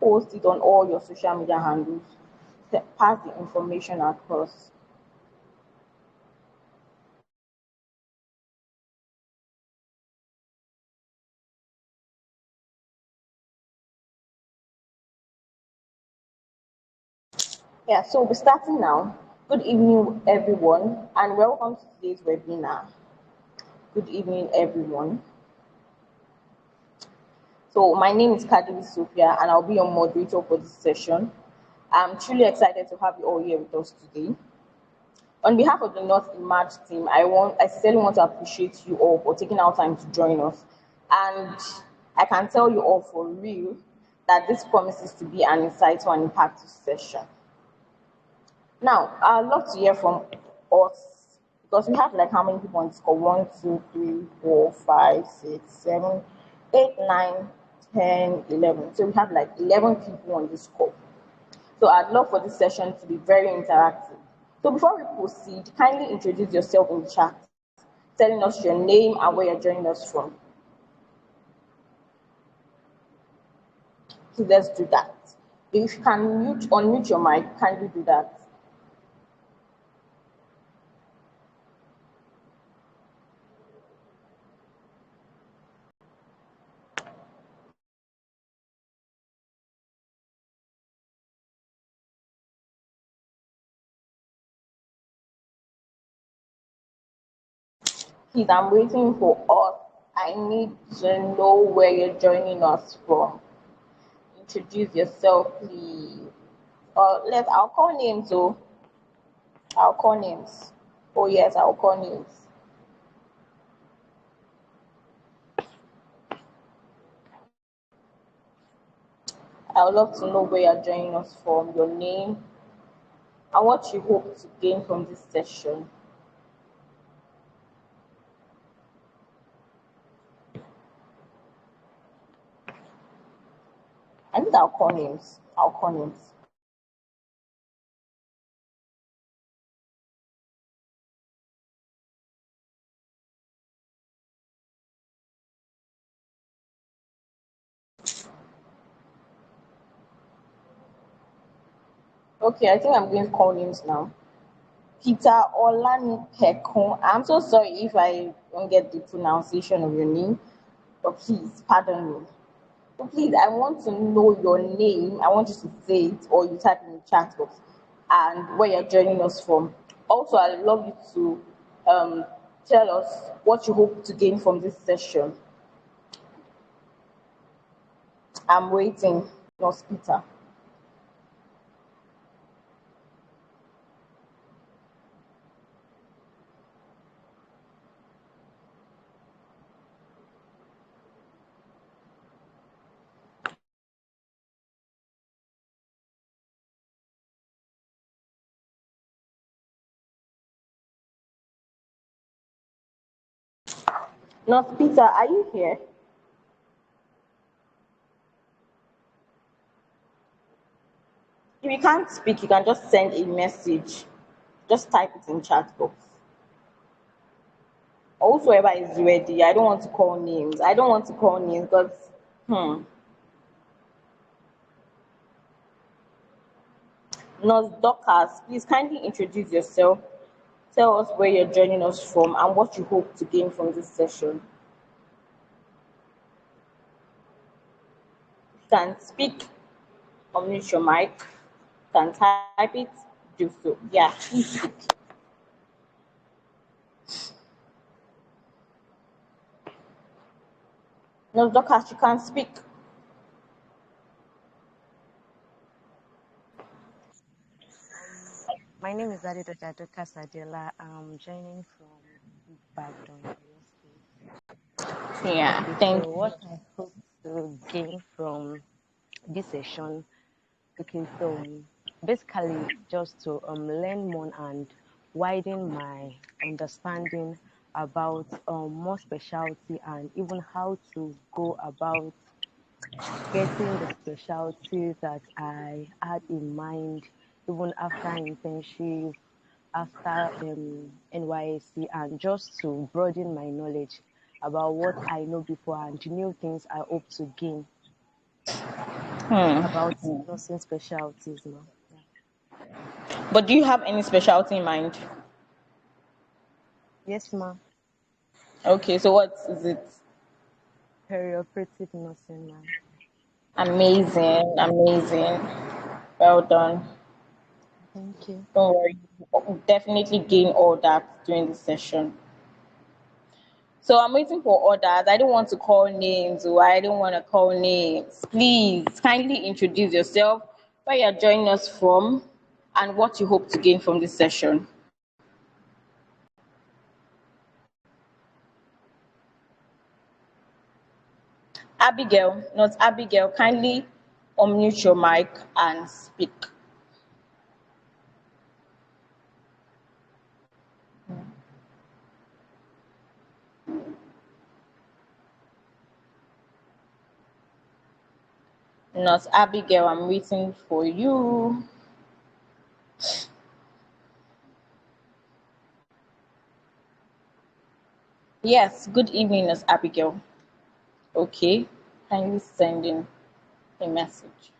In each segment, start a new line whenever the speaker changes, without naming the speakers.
post it on all your social media handles. Pass the information across. Yeah, so we're starting now. Good evening, everyone, and welcome to today's webinar. Good evening, everyone. So, my name is Kadiri Sophia, and I'll be your moderator for this session. I'm truly excited to have you all here with us today. On behalf of the North Emerge team, I sincerely want to appreciate you all for taking our time to join us. And I can tell you all for real that this promises to be an insightful and impactful session. Now, I'd love to hear from us because we have like how many people on this call? 1, 2, 3, 4, 5, 6, 7, 8, 9, 10, 11. So we have like 11 people on this call. So I'd love for this session to be very interactive. So before we proceed, kindly introduce yourself in the chat, telling us your name and where you're joining us from. So let's do that. If you can unmute your mic, kindly do that. Please, I'm waiting for us. I need to know where you're joining us from. Introduce yourself, please. I'll call names, oh. I'll call names. Oh, yes, I'll call names. I would love to know where you're joining us from, your name, and what you hope to gain from this session. I think I'll call names. I'll call names. Okay, I think I'm going to call names now. Peter Olanipekun. I'm so sorry if I don't get the pronunciation of your name, but please pardon me. So please, I want to know your name. I want you to say it or you type in the chat box and where you're joining us from. Also, I'd love you to tell us what you hope to gain from this session. I'm waiting, Nurse Peter. Nurse Peter, are you here? If you can't speak, you can just send a message. Just type it in chat box. Also, whoever is ready, I don't want to call names. I don't want to call names because, Nurse Dorcas, please kindly introduce yourself. Tell us where you're joining us from and what you hope to gain from this session. If you can speak, unmute your mic. You can type it, do so. Yeah, please speak. Nurse Dorcas, you can speak.
My name is Adito Jadoka Sadela. I'm joining from Badon, Oyo State.
Yeah,
Okay,
thank
so
you.
what I hope to gain from this session, okay, so basically just to learn more and widen my understanding about more specialty and even how to go about getting the specialty that I had in mind even after internship, after NYSC, and just to broaden my knowledge about what I know before and new things I hope to gain. about
Hmm.
nursing specialties, ma. Yeah.
But do you have any specialty in mind?
Yes, ma.
Okay, so what is it?
Perioperative nursing, ma.
Amazing, amazing. Well done.
Thank you.
Don't worry. You'll definitely gain all that during the session. So I'm waiting for others. I don't want to call names or I don't want to call names. Please kindly introduce yourself, where you're joining us from, and what you hope to gain from this session. Abigail, not Abigail, kindly unmute your mic and speak. Not Abigail, I'm waiting for you. Yes, good evening, Miss Abigail. Okay, kindly send in a message.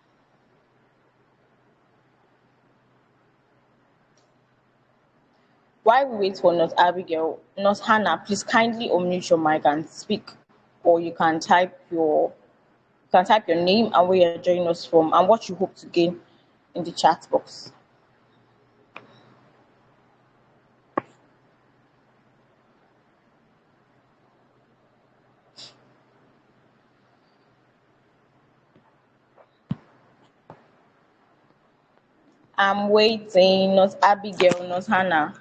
While we wait for Nurse Abigail, Nurse Hannah, please kindly unmute your mic and speak, or you can type your name and where you're joining us from, and what you hope to gain in the chat box. I'm waiting, Nurse Abigail, Nurse Hannah.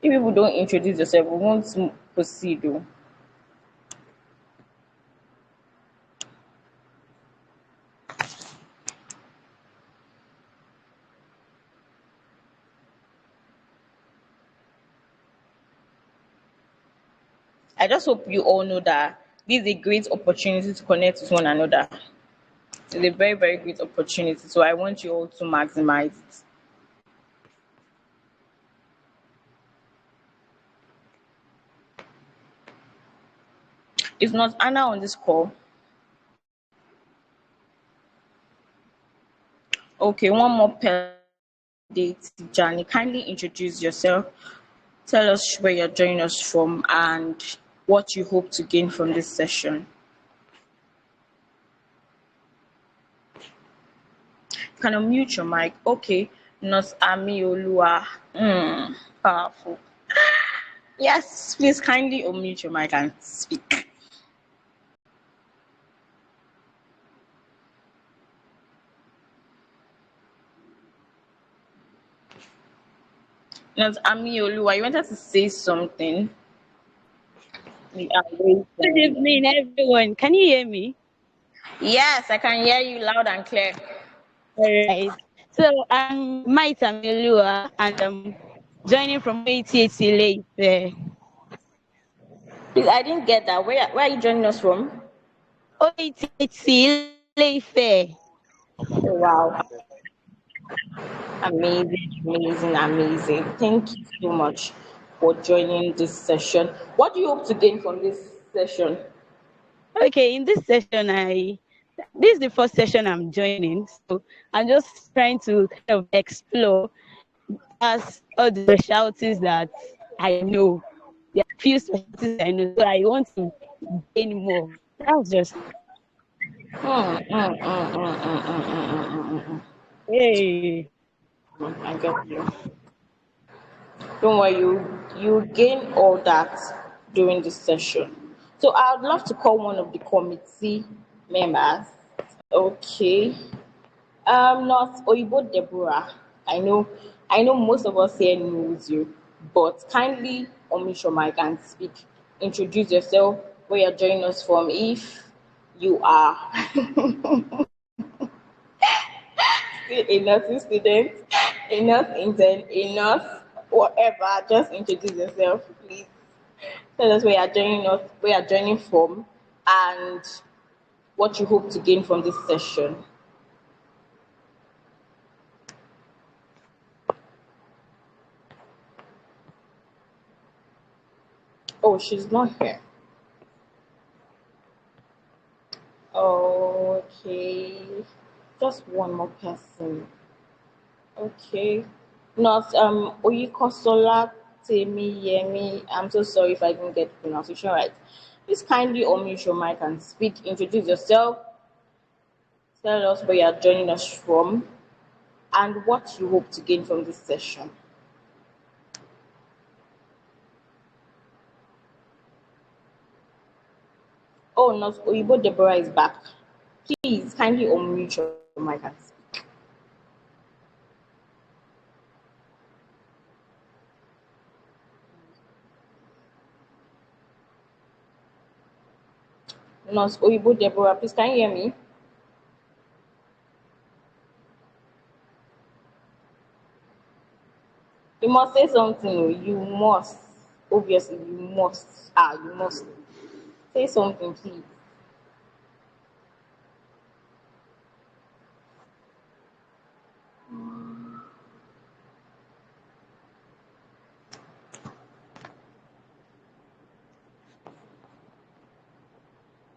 If people don't introduce yourself, we won't proceed. Though. I just hope you all know that this is a great opportunity to connect with one another. It's a very, very great opportunity. So I want you all to maximize it. It's not Anna on this call. Okay, one more date, Johnny. Kindly introduce yourself. Tell us where you're joining us from and what you hope to gain from this session. You can unmute your mic. Okay, Nurse Ami Olua. Powerful. Yes, please kindly unmute your mic and speak. Nurse Ami Olua, you wanted to say something? We are
Good
waiting.
evening, everyone. Can you hear me?
Yes, I can hear you loud and clear.
All right. So I'm Maita Melua and I'm joining from 88 Ife.
Please, I didn't get that. Where are you joining us from?
88 Ife.
Oh, wow. Amazing, amazing, amazing. Thank you so much for joining this session. What do you hope to gain from this session?
Okay, in this session, this is the first session I'm joining, so I'm just trying to kind of explore as all the specialties that I know. There are few specialties I know, so I want to gain more. That's just hey.
I get you. Don't worry, you gain all that during this session. So I would love to call one of the committee members. Okay. Not Oibo Deborah. I know most of us here knows you, but kindly unmute your mic and speak. Introduce yourself, where you're joining us from, if you are a nursing student, a nurse intern, a nurse, whatever. Just introduce yourself, please. Tell us where you're joining from, and what you hope to gain from this session. Oh, she's not here. Okay. Just one more person. Okay. Not Oyikosola Temiyemi. I'm so sorry if I didn't get the pronunciation right. Please kindly unmute your mic and speak. Introduce yourself. Tell us where you are joining us from and what you hope to gain from this session. Oh, not Oyibo Deborah is back. Please kindly unmute your mic and speak. Nurse Oyibo Deborah, please can you hear me? You must say something. Oh, you must. Obviously, you must. You must. Say something, please.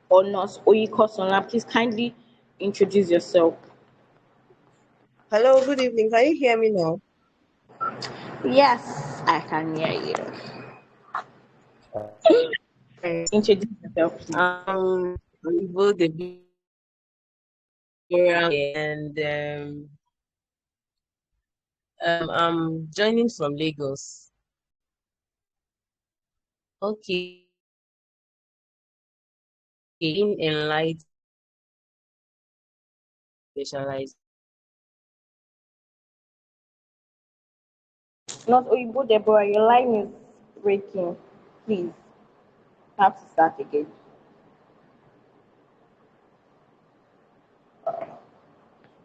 Or Nurse Oyikosola, please kindly introduce yourself.
Hello, good evening. Can you hear me now?
Yes, I can hear you.
Right.
Introduce yourself, please.
Both the and I'm joining from Lagos. Okay, in enlightened specialized.
Not Oyibo Deborah, your line is breaking. Please, have to start again.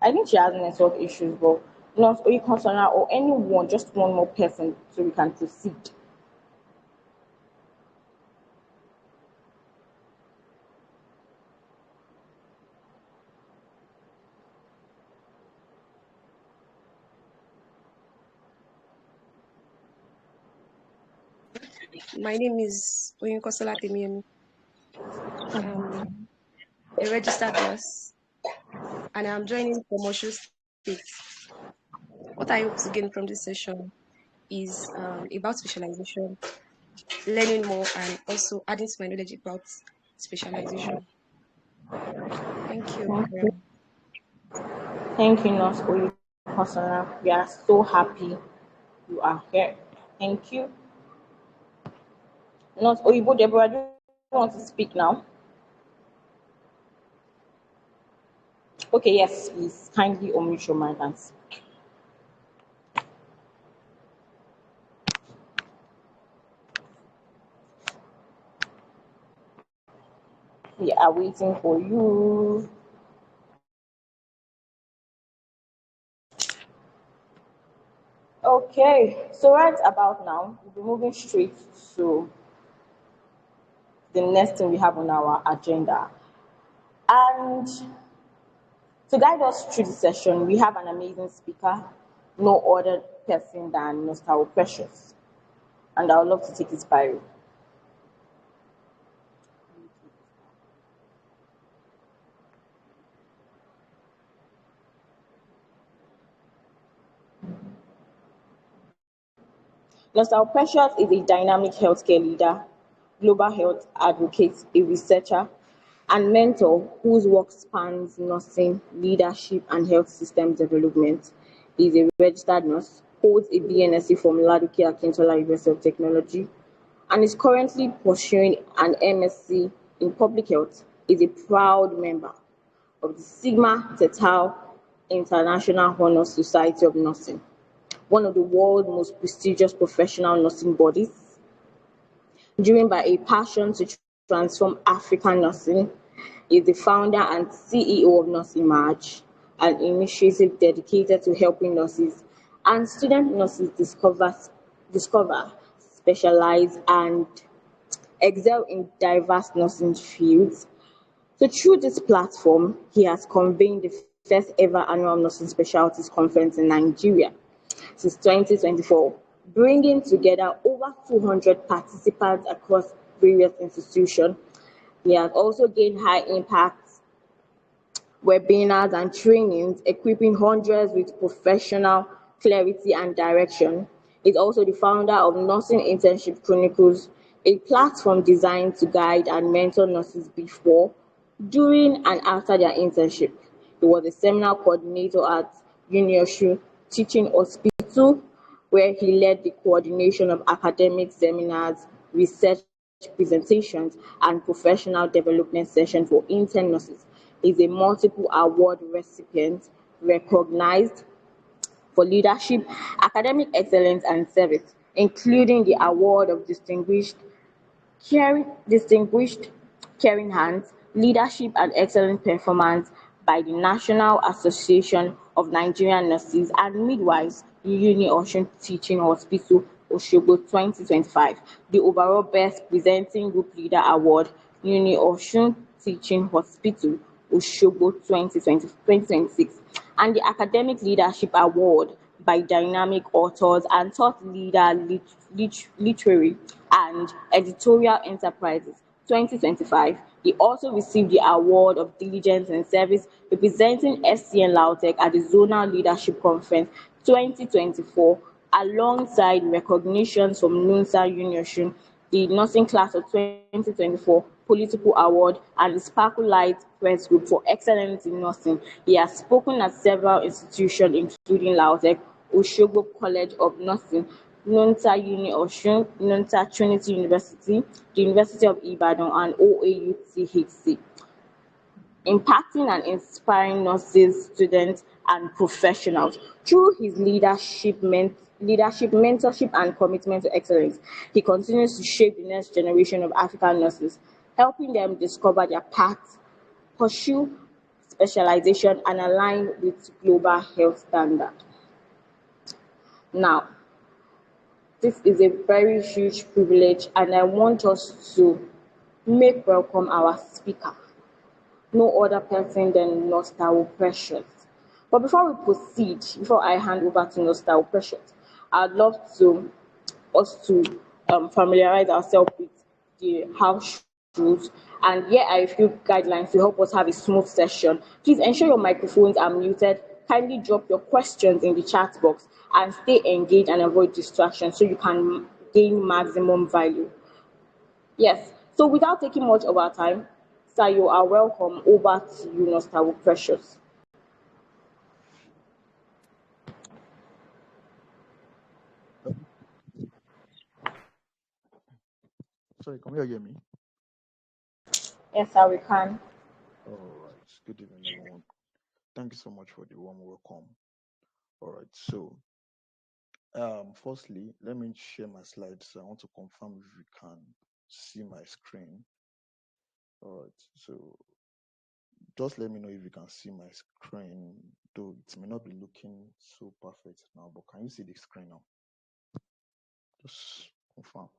I think she has network issues, but not Oyikosola or anyone, just one more person so we can proceed.
My name is Oyinkosola Temiyemi. I'm a registered nurse and I'm joining from Osho State. What I hope to gain from this session is about specialization, learning more, and also adding to my knowledge about specialization. Thank you.
Thank you, Nurse Oyikosola. We are so happy you are here. Thank you. Nurse Oyibo Deborah, do you want to speak now? Okay, yes, please. Kindly unmute your mic and speak. We are waiting for you. Okay, so right about now, we'll be moving straight to the next thing we have on our agenda. And to guide us through the session, we have an amazing speaker, no other person than Mr. Precious. And I would love to take his bio. Mr. Precious is a dynamic healthcare leader, global health advocate, a researcher, and mentor whose work spans nursing, leadership, and health system development. He is a registered nurse, holds a BNSC from Ladoke Akintola University of Technology, and is currently pursuing an MSc in public health. Is a proud member of the Sigma Theta International Honor Society of Nursing, one of the world's most prestigious professional nursing bodies. Driven by a passion to transform African nursing, he is the founder and CEO of Nurse Emerge, an initiative dedicated to helping nurses and student nurses discover, specialize, and excel in diverse nursing fields. So through this platform, he has convened the first ever annual nursing specialties conference in Nigeria since 2024, bringing together over 200 participants across various institutions. He has also gained high impact webinars, and trainings, equipping hundreds with professional clarity and direction. Is also the founder of Nursing Internship Chronicles, a platform designed to guide and mentor nurses before, during, and after their internship. He was a seminar coordinator at UniOSU Teaching Hospital, where he led the coordination of academic seminars, research presentations, and professional development sessions for intern nurses. He is a multiple award recipient recognized for leadership, academic excellence, and service, including the Award of Distinguished Caring Hands, Leadership and Excellent Performance by the National Association of Nigerian Nurses and Midwives, Uni Osun Teaching Hospital, Osogbo 2025. The overall Best Presenting Group Leader Award, Uni Osun Teaching Hospital, Osogbo 2026, and the Academic Leadership Award by Dynamic Authors and Thought Leader Literary and Editorial Enterprises 2025. He also received the Award of Diligence and Service representing SCN Lautech at the Zonal Leadership Conference 2024, alongside recognitions from NUNSA Uniosun, the Nursing Class of 2024 Political Award, and the Sparkle Light Press Group for Excellence in Nursing. He has spoken at several institutions, including Lautech, Osogbo College of Nursing, Nonta Uni Osun, Nonta Trinity University, the University of Ibadan, and OAUTHC, impacting and inspiring nurses, students, and professionals. Through his leadership, mentorship, and commitment to excellence, he continues to shape the next generation of African nurses, helping them discover their paths, pursue specialization, and align with global health standards. Now, this is a very huge privilege, and I want us to make welcome our speaker, no other person than Nostal Precious. But before we proceed, before I hand over to Nostal Precious, I'd love to us to familiarize ourselves with the house rules. And here are a few guidelines to help us have a smooth session. Please ensure your microphones are muted. Kindly drop your questions in the chat box and stay engaged and avoid distraction so you can gain maximum value. Yes. So without taking much of our time, sir, you are welcome. Over to you, Nostal Precious.
Sorry, can you hear me?
Yes, sir, we can.
All right. Good evening, everyone. Thank you so much for the warm welcome. All right. So, firstly, let me share my slides. I want to confirm if you can see my screen. All right. So, just let me know if you can see my screen. Though it may not be looking so perfect now, but can you see the screen now? Just confirm.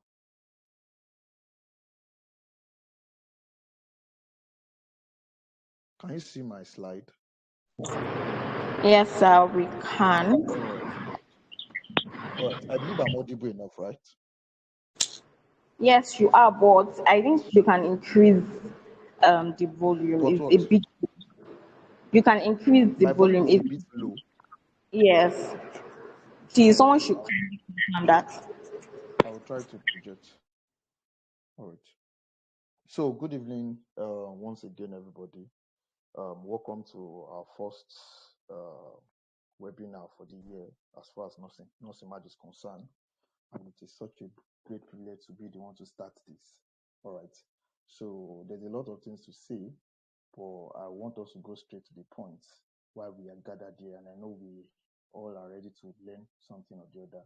Can you see my slide?
Yes, sir, we can.
All right. All right. I believe I'm audible enough, right?
Yes, you are, but I think you can increase the volume.
But
It's a
what?
bit. You can increase the
My volume
volume.
is a bit low.
Yes. See, someone should kindly confirm that.
I will try to project. All right. So, good evening once again, everybody. Welcome to our first webinar for the year as far as nursing match is concerned. And it is such a great privilege to be the one to start this. All right. So, there's a lot of things to say, but I want us to go straight to the point why we are gathered here. And I know we all are ready to learn something or the other.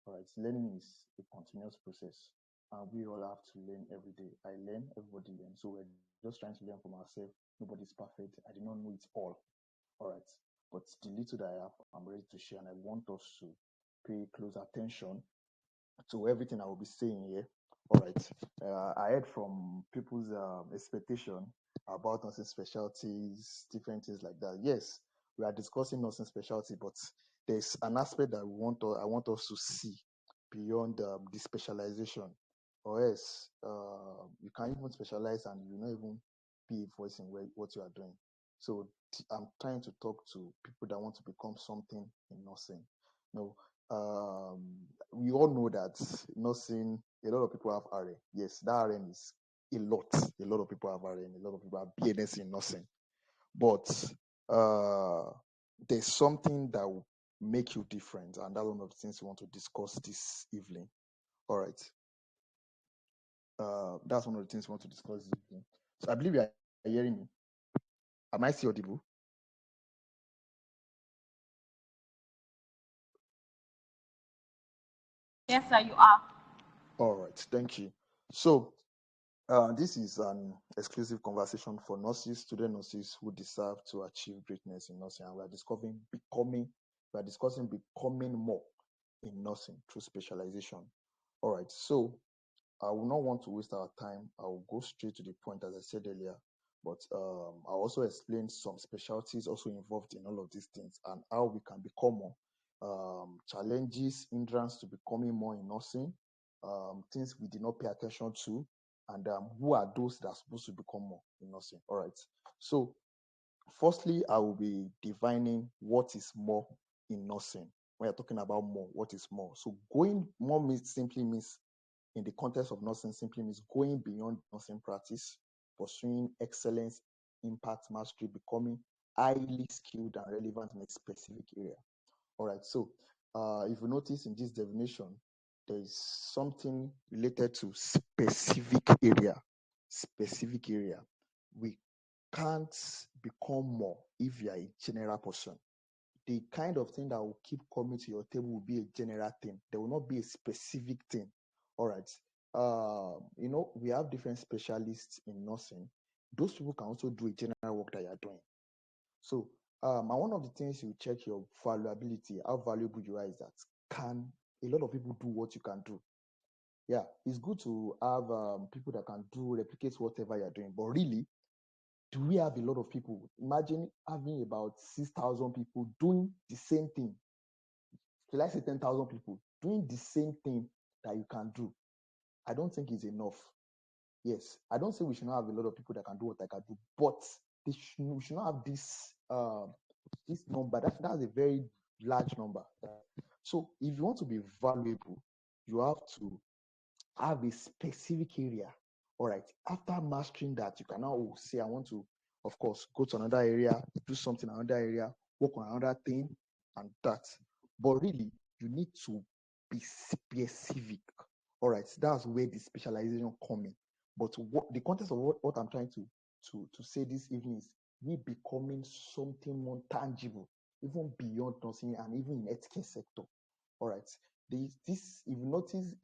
All right, learning is a continuous process, and we all have to learn every day. I learn, everybody learns. So we're just trying to learn from ourselves. Nobody's perfect. I do not know it all. All right, but the little that I have, I'm ready to share, and I want us to pay close attention to everything I will be saying here. All right. I heard from people's expectation about nursing specialties, different things like that. Yes, we are discussing nursing specialty, but there's an aspect that I want us to see beyond the specialization, or else you can even specialize and you not even be a voice in what you are doing. So I'm trying to talk to people that want to become something in nursing. No, we all know that nursing, a lot of people have RN. Yes, that RN is a lot. A lot of people have RN. A lot of people have BNS in nursing. But there's something that will make you different, and that's one of the things we want to discuss this evening. All right. That's one of the things we want to discuss this evening. So I believe you are hearing me. Am I still audible?
Yes, sir, you are.
All right, thank you. So, this is an exclusive conversation for nurses, student nurses who deserve to achieve greatness in nursing, and we are discussing becoming more in nursing through specialization. All right, so I will not want to waste our time. I will go straight to the point, as I said earlier. But I'll also explain some specialties also involved in all of these things and how we can become more. Challenges, hindrance to becoming more in nursing, things we did not pay attention to, and who are those that are supposed to become more in nursing. All right. So, firstly, I will be defining what is more in nursing. When you're talking about more, what is more? So, going more simply means in the context of nursing simply means going beyond nursing practice, pursuing excellence, impact, mastery, becoming highly skilled and relevant in a specific area. All right. So, if you notice in this definition, there is something related to specific area. Specific area. We can't become more if you are a general person. The kind of thing that will keep coming to your table will be a general thing. There will not be a specific thing. All right. We have different specialists in nursing. Those people can also do a general work that you're doing. So, and one of the things you check your valuability, how valuable you are, is that can a lot of people do what you can do? Yeah, it's good to have people that can do replicate whatever you're doing, but really, do we have a lot of people? Imagine having about 6,000 people doing the same thing. Should I say 10,000 people doing the same thing that you can do? I don't think it's enough. Yes, I don't say we should not have a lot of people that can do what I can do, but we should not have this number. That's a very large number. So if you want to be valuable, you have to have a specific area. All right. After mastering that, you can now say, I want to, of course, go to another area, do something in another area, work on another thing, and that. But really, you need to be specific. All right. That's where the specialization come in. But what the context of what I'm trying to say this evening is we becoming something more tangible, even beyond nursing and even in healthcare sector. All right. This, if you notice,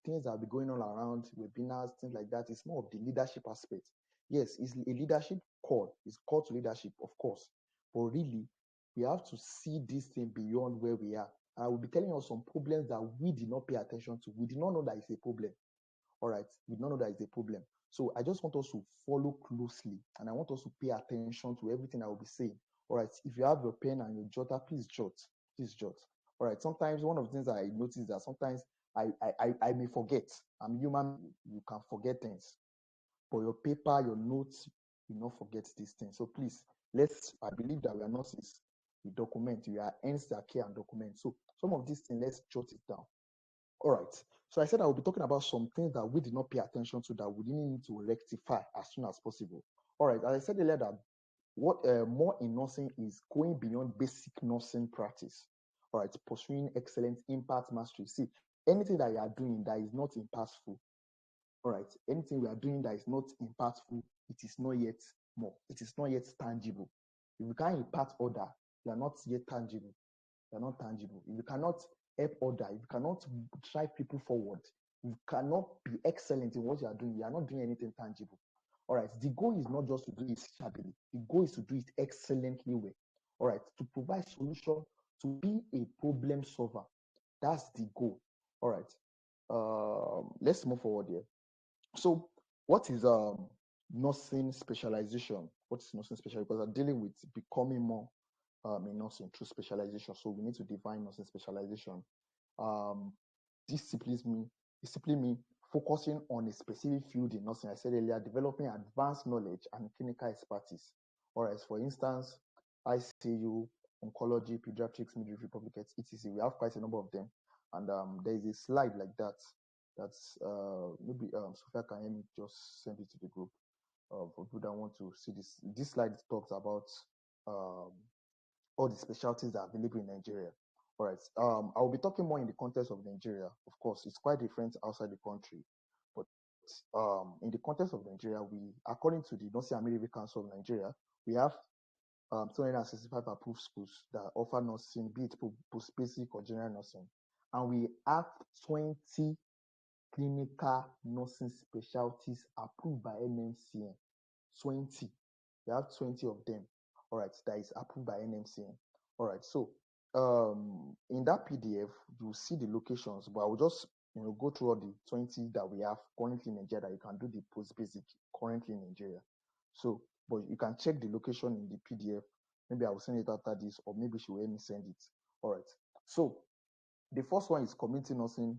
things that will be going on around webinars, things like that, it's more of the leadership aspect. Yes, it's a leadership call. It's call to leadership, of course. But really, we have to see this thing beyond where we are. I will be telling you some problems that we did not pay attention to. We did not know that it's a problem. All right. We did not know that it's a problem. So I just want us to follow closely and I want us to pay attention to everything I will be saying. All right. If you have your pen and your jotter, please jot. Please jot. All right. Sometimes one of the things I notice is that sometimes I may forget. I'm human. You can forget things. But your paper, your notes, you not forget these things. So please, I believe that we are nurses. We document. We are ends that care and document. So some of these things, let's jot it down. All right. So I said I will be talking about some things that we did not pay attention to that we didn't need to rectify as soon as possible. All right. As I said earlier, that what more in nursing is going beyond basic nursing practice. All right. Pursuing excellence, impact, mastery. See, anything that you are doing that is not impactful. All right. Anything we are doing that is not impactful, it is not yet more. It is not yet tangible. If you can't impact order, you are not yet tangible. They're not tangible. If you cannot help order, if you cannot drive people forward, you cannot be excellent in what you are doing, you are not doing anything tangible. All right. The goal is not just to do it shabbily. The goal is to do it excellently well. All right. To provide solution, to be a problem solver. That's the goal. All right. Let's move forward here. So, what is nursing specialization? What is nursing specialization? Because I'm dealing with becoming more in nursing through specialization. So we need to define nursing specialization. Um, this simply mean focusing on a specific field in nursing. I said earlier, developing advanced knowledge and clinical expertise. All right, for instance, ICU, oncology, pediatrics, midwifery, public health, etc. We have quite a number of them, and there is a slide like that. That's maybe Sophia can help me just send it to the group for people that want to see this. This slide talks about um, all the specialties that are available in Nigeria. All right. I will be talking more in the context of Nigeria. Of course, it's quite different outside the country. But in the context of Nigeria, according to the Nursing and Midwifery Council of Nigeria, we have 265 approved schools that offer nursing, be it post-basic or general nursing. And we have 20 clinical nursing specialties approved by NMCN. 20. We have 20 of them. All right, that is approved by NMCN. All right, so in that PDF, you see the locations, but I will just go through all the 20 that we have currently in Nigeria. You can do the post-basic currently in Nigeria. So, but you can check the location in the PDF. Maybe I will send it after this, or maybe she will let me send it. All right. So the first one is community nursing,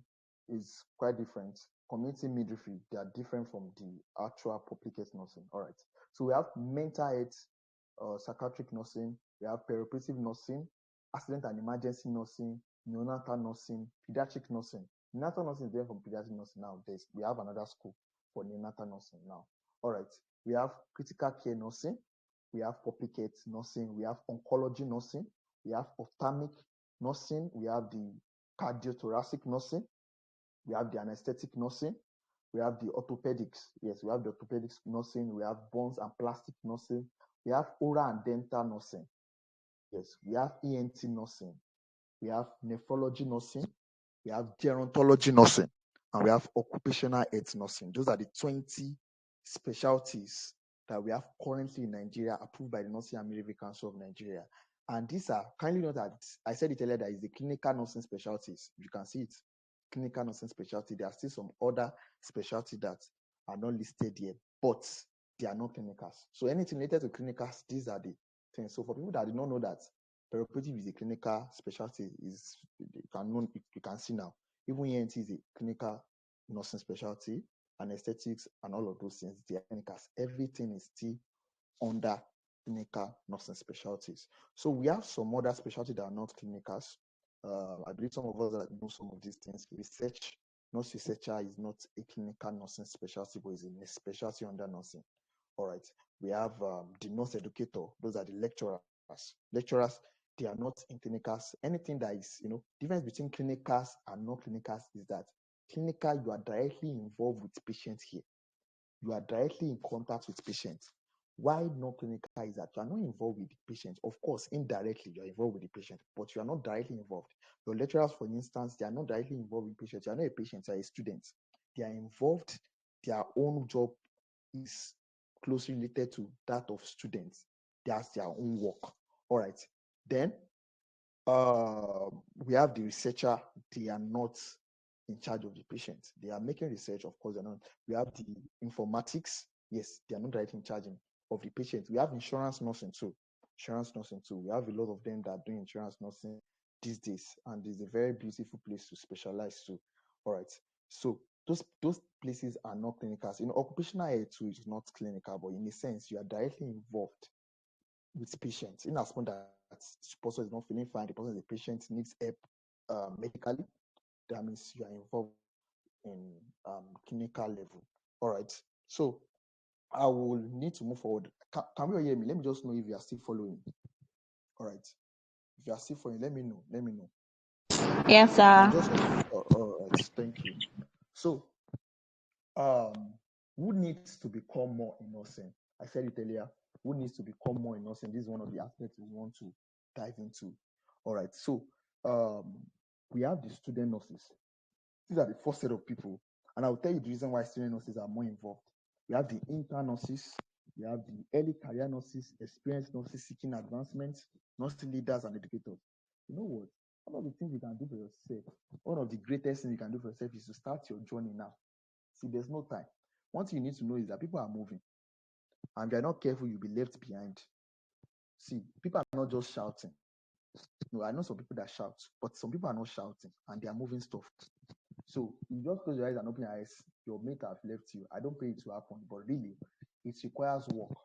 is quite different. Community midwifery, they are different from the actual public health nursing. All right. So we have mental health, psychiatric nursing, we have perioperative nursing, accident and emergency nursing, neonatal nursing, pediatric nursing. Neonatal nursing is different from pediatric nursing now. We have another school for neonatal nursing now. All right. We have critical care nursing, we have public health nursing, we have oncology nursing, we have ophthalmic nursing, we have the cardiothoracic nursing, we have the anesthetic nursing, we have the orthopedics. Yes, we have the orthopedics nursing, we have bones and plastic nursing, we have oral and dental nursing. Yes, we have ENT nursing, we have nephrology nursing, we have gerontology nursing, and we have occupational health nursing. Those are the 20 specialties that we have currently in Nigeria, approved by the Nursing and Midwifery Council of Nigeria. And these are, kindly note that I said it earlier, that is the clinical nursing specialties. You can see it, clinical nursing specialty. There are still some other specialties that are not listed here, but they are not clinicals. So anything related to clinicals, these are the things. So for people that did not know that perioperative is a clinical specialty, you can see now. Even ENT is a clinical nursing specialty, anesthetics, and all of those things, they are clinicals. Everything is still under clinical nursing specialties. So we have some other specialties that are not clinicals. I believe some of us that know some of these things. Nurse researcher is not a clinical nursing specialty, but is a specialty under nursing. All right. We have the nurse educator. Those are the lecturers. Lecturers, they are not in clinicals. Anything that is, difference between clinicals and non-clinicals is that clinical, you are directly involved with patients here. You are directly in contact with patients. Why non-clinical is that you are not involved with the patient. Of course, indirectly, you are involved with the patient, but you are not directly involved. Your lecturers, for instance, they are not directly involved with patients. You are not a patient, you are a student. They are involved. Their own job is closely related to that of students. That's their own work. All right. Then we have the researcher. They are not in charge of the patient. They are making research, of course. They're not. We have the informatics. Yes, they are not directly in charge of the patient. We have insurance nursing too. Insurance nursing too. We have a lot of them that are doing insurance nursing these days, and it's a very beautiful place to specialize too. All right. So those places are not clinicals. Occupational health too is not clinical, but in a sense, you are directly involved with patients. In as much that the person is not feeling fine, the patient needs help medically, that means you are involved in clinical level. All right. So I will need to move forward. Can we all hear me? Let me just know if you are still following. All right. If you are still following, let me know. Let me know.
Yes, sir.
All right. Thank you. So, who needs to become more in nursing? I said it earlier. Who needs to become more in nursing? This is one of the aspects we want to dive into. All right. So, we have the student nurses. These are the first set of people, and I'll tell you the reason why student nurses are more involved. We have the intern nurses, we have the early career nurses, experienced nurses seeking advancement, nursing leaders, and educators. You know what? One of the things you can do for yourself, one of the greatest things you can do for yourself is to start your journey now. See, there's no time. One thing you need to know is that people are moving, and if you're not careful, you'll be left behind. See, people are not just shouting. No, I know some people that shout, but some people are not shouting, and they are moving stuff. So you just close your eyes and open your eyes, your mate have left you. I don't pray it to happen, but really, It requires work.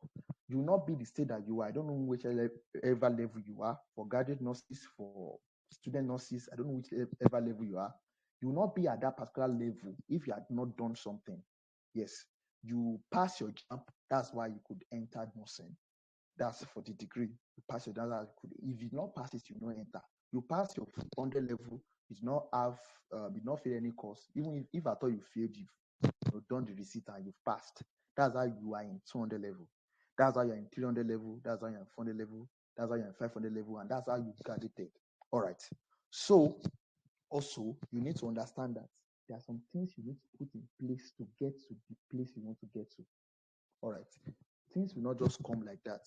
You will not be the state that you are. I don't know which ever level you are for graduate nurses, for student nurses. I don't know which ever level you are. You will not be at that particular level if you had not done something. Yes, you pass your jump. That's why you could enter nursing. That's for the degree. You pass your that's how you could. If you not pass it, you not enter. You pass your 100 level. You do not have. You not fail any course. Even if I thought you failed, you've done the receipt and you've passed. That's how you are in 200 level. That's how you're in 300 level. That's how you're in 400 level. That's how you're in 500 level, and that's how you graduated. All right. So also you need to understand that there are some things you need to put in place to get to the place you want to get to. All right. Things will not just come like that.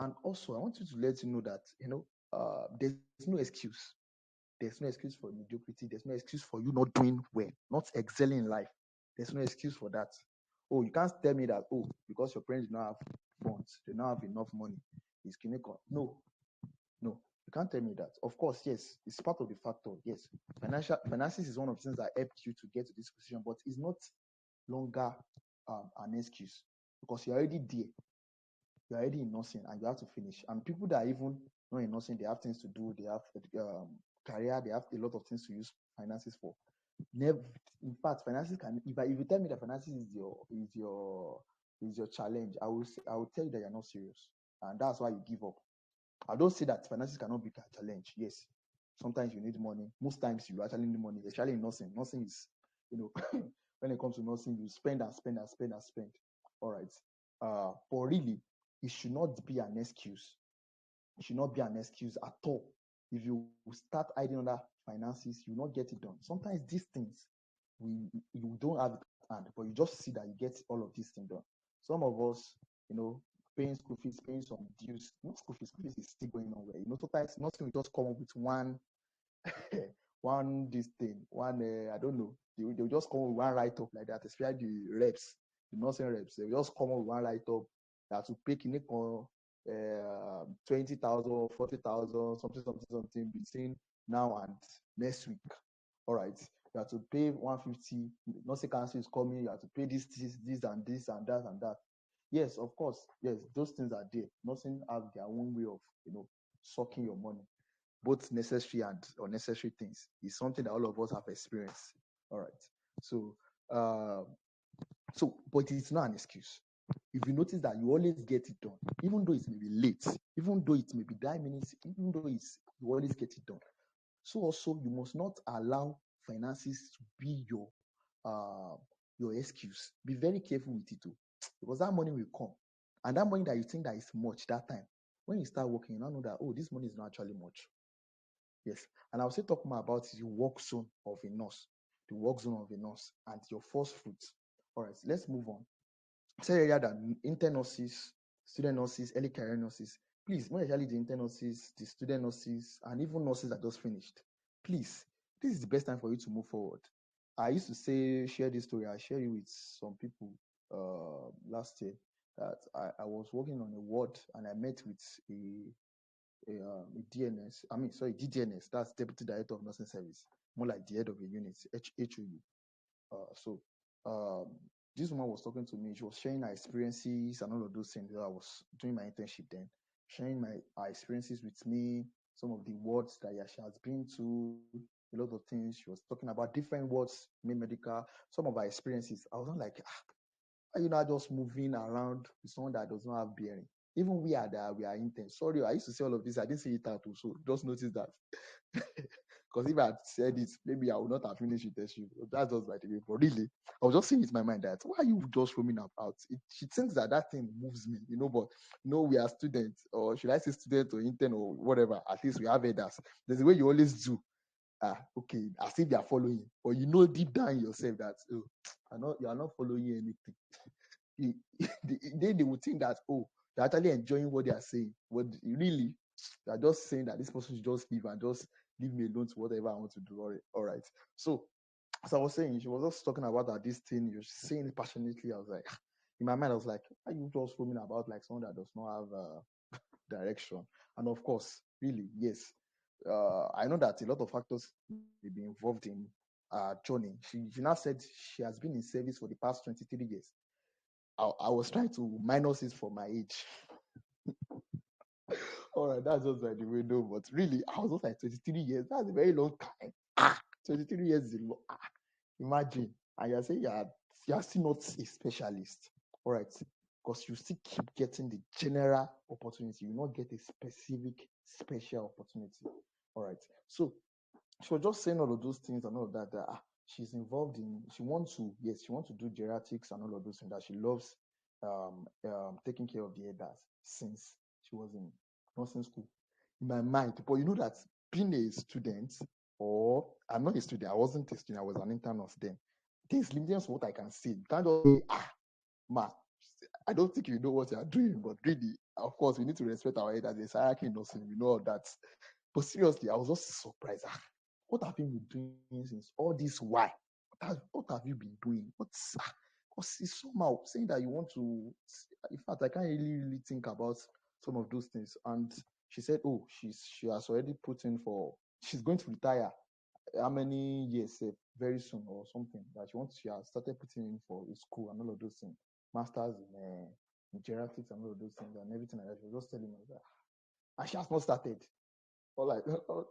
And also, I want you to let you know that there's no excuse. There's no excuse for mediocrity. There's no excuse for you not doing well, not excelling in life. There's no excuse for that. Oh, you can't tell me that, oh, because your parents do not have funds, they don't have enough money. It's clinical. No, no, you can't tell me that. Of course, yes, it's part of the factor. Yes, finances is one of the things that helped you to get to this position, but it's not longer an excuse because you're already there. You're already in nursing and you have to finish. And people that are even not in nursing, they have things to do, they have career, they have a lot of things to use finances for. Never, in fact, finances can. If you tell me that finances is your challenge, I will tell you that you're not serious, and that's why you give up. I don't say that finances cannot be a challenge. Yes, sometimes you need money. Most times you actually need money, especially in nursing. Nursing is, when it comes to nursing, you spend and spend and spend and spend. All right. But really, it should not be an excuse. It should not be an excuse at all. If you start hiding under finances, you will not get it done. Sometimes these things, you don't have it at hand, but you just see that you get all of these things done. Some of us, paying school fees, paying some dues, not school fees is still going on where, sometimes nothing will just come up with one one this thing, one I don't know. They'll just come with one write up like that, especially the reps, the nursing reps. They'll just come up with one write up that to pay clinic on 20,000, 40,000, something between now and next week. All right. You have to pay 150. Nursing council is coming. You have to pay this, and this, and that, and that. Yes, of course. Yes, those things are there. Nursing have their own way of, sucking your money, both necessary and unnecessary things. It's something that all of us have experienced. All right. So, uh, but it's not an excuse. If you notice that you always get it done, even though it may be late, even though it may be 9 minutes, even though you always get it done. So also you must not allow finances to be your excuse. Be very careful with it too, because that money will come, and that money that you think that is much that time, when you start working, you now know that, oh, this money is not actually much. Yes. And I'll still talk more about the work zone of a nurse, the work zone of a nurse, and your first fruits. All right, let's move on. I said earlier that intern nurses, student nurses, early career nurses, please, more especially the intern nurses, the student nurses, and even nurses that just finished, please, this is the best time for you to move forward. I used to share this story. I share it with some people last year that I was working on a ward and I met with a DNS, I mean, sorry, DDNS, that's Deputy Director of Nursing Service, more like the head of a unit, HOU. So um, this woman was talking to me. She was sharing her experiences and all of those things. I was doing my internship then, sharing her experiences with me, some of the wards that she has been to, a lot of things. She was talking about different wards, medical, some of her experiences. I was not like, just moving around with someone that does not have bearing. Even we are there, we are intense. Sorry, I used to say all of this. I didn't say it out, so just notice that. Because if I had said it, maybe I would not have finished with SU. That's just by the way. But really, I was just saying it in my mind that why are you just roaming out? She thinks that thing moves me, but we are students, or should I say student or intern or whatever. At least we have headers. There's a way you always do. Okay, as if they are following, or deep down yourself that you are not following anything. They would think that, oh, they're actually enjoying what they are saying, but really they're just saying that this person should just leave and just leave me alone to whatever I want to do. All right. So as I was saying, she was just talking about that this thing, you're saying it passionately. I was like, in my mind, I was like, are you just roaming about like someone that does not have direction? And of course, really, yes. I know that a lot of factors may be involved in journey. She now said she has been in service for the past 23 years. I was trying to minus it from my age. All right, that's just like the window, but really, I was just like 23 years. That's a very long time. 23 years is a long. Imagine, and you're saying you're still not a specialist, all right? Because you still keep getting the general opportunity. You not get a specific special opportunity, all right? So she was just saying all of those things and all of that. She's involved in. She wants to do geriatrics and all of those things. That she loves taking care of the elders since she was in nursing school. In my mind, but you know that being a student, or I'm not a student, I wasn't a student, I was an intern of them. There's limitations to what I can say. You can't just say, ma, I don't think you know what you are doing, but really, of course, we need to respect our elders. There's hierarchy in nursing, we know all that. But seriously, I was just surprised. What have you been doing since all this while? What have you been doing? Because it's somehow saying that you want to. In fact, I can't really think about some of those things. And she said, "Oh, she has already put in for. She's going to retire. How many years? Very soon or something. That she has started putting in for a school and all of those things, masters in geriatrics and all of those things and everything like that. She was just telling me that, and she has not started or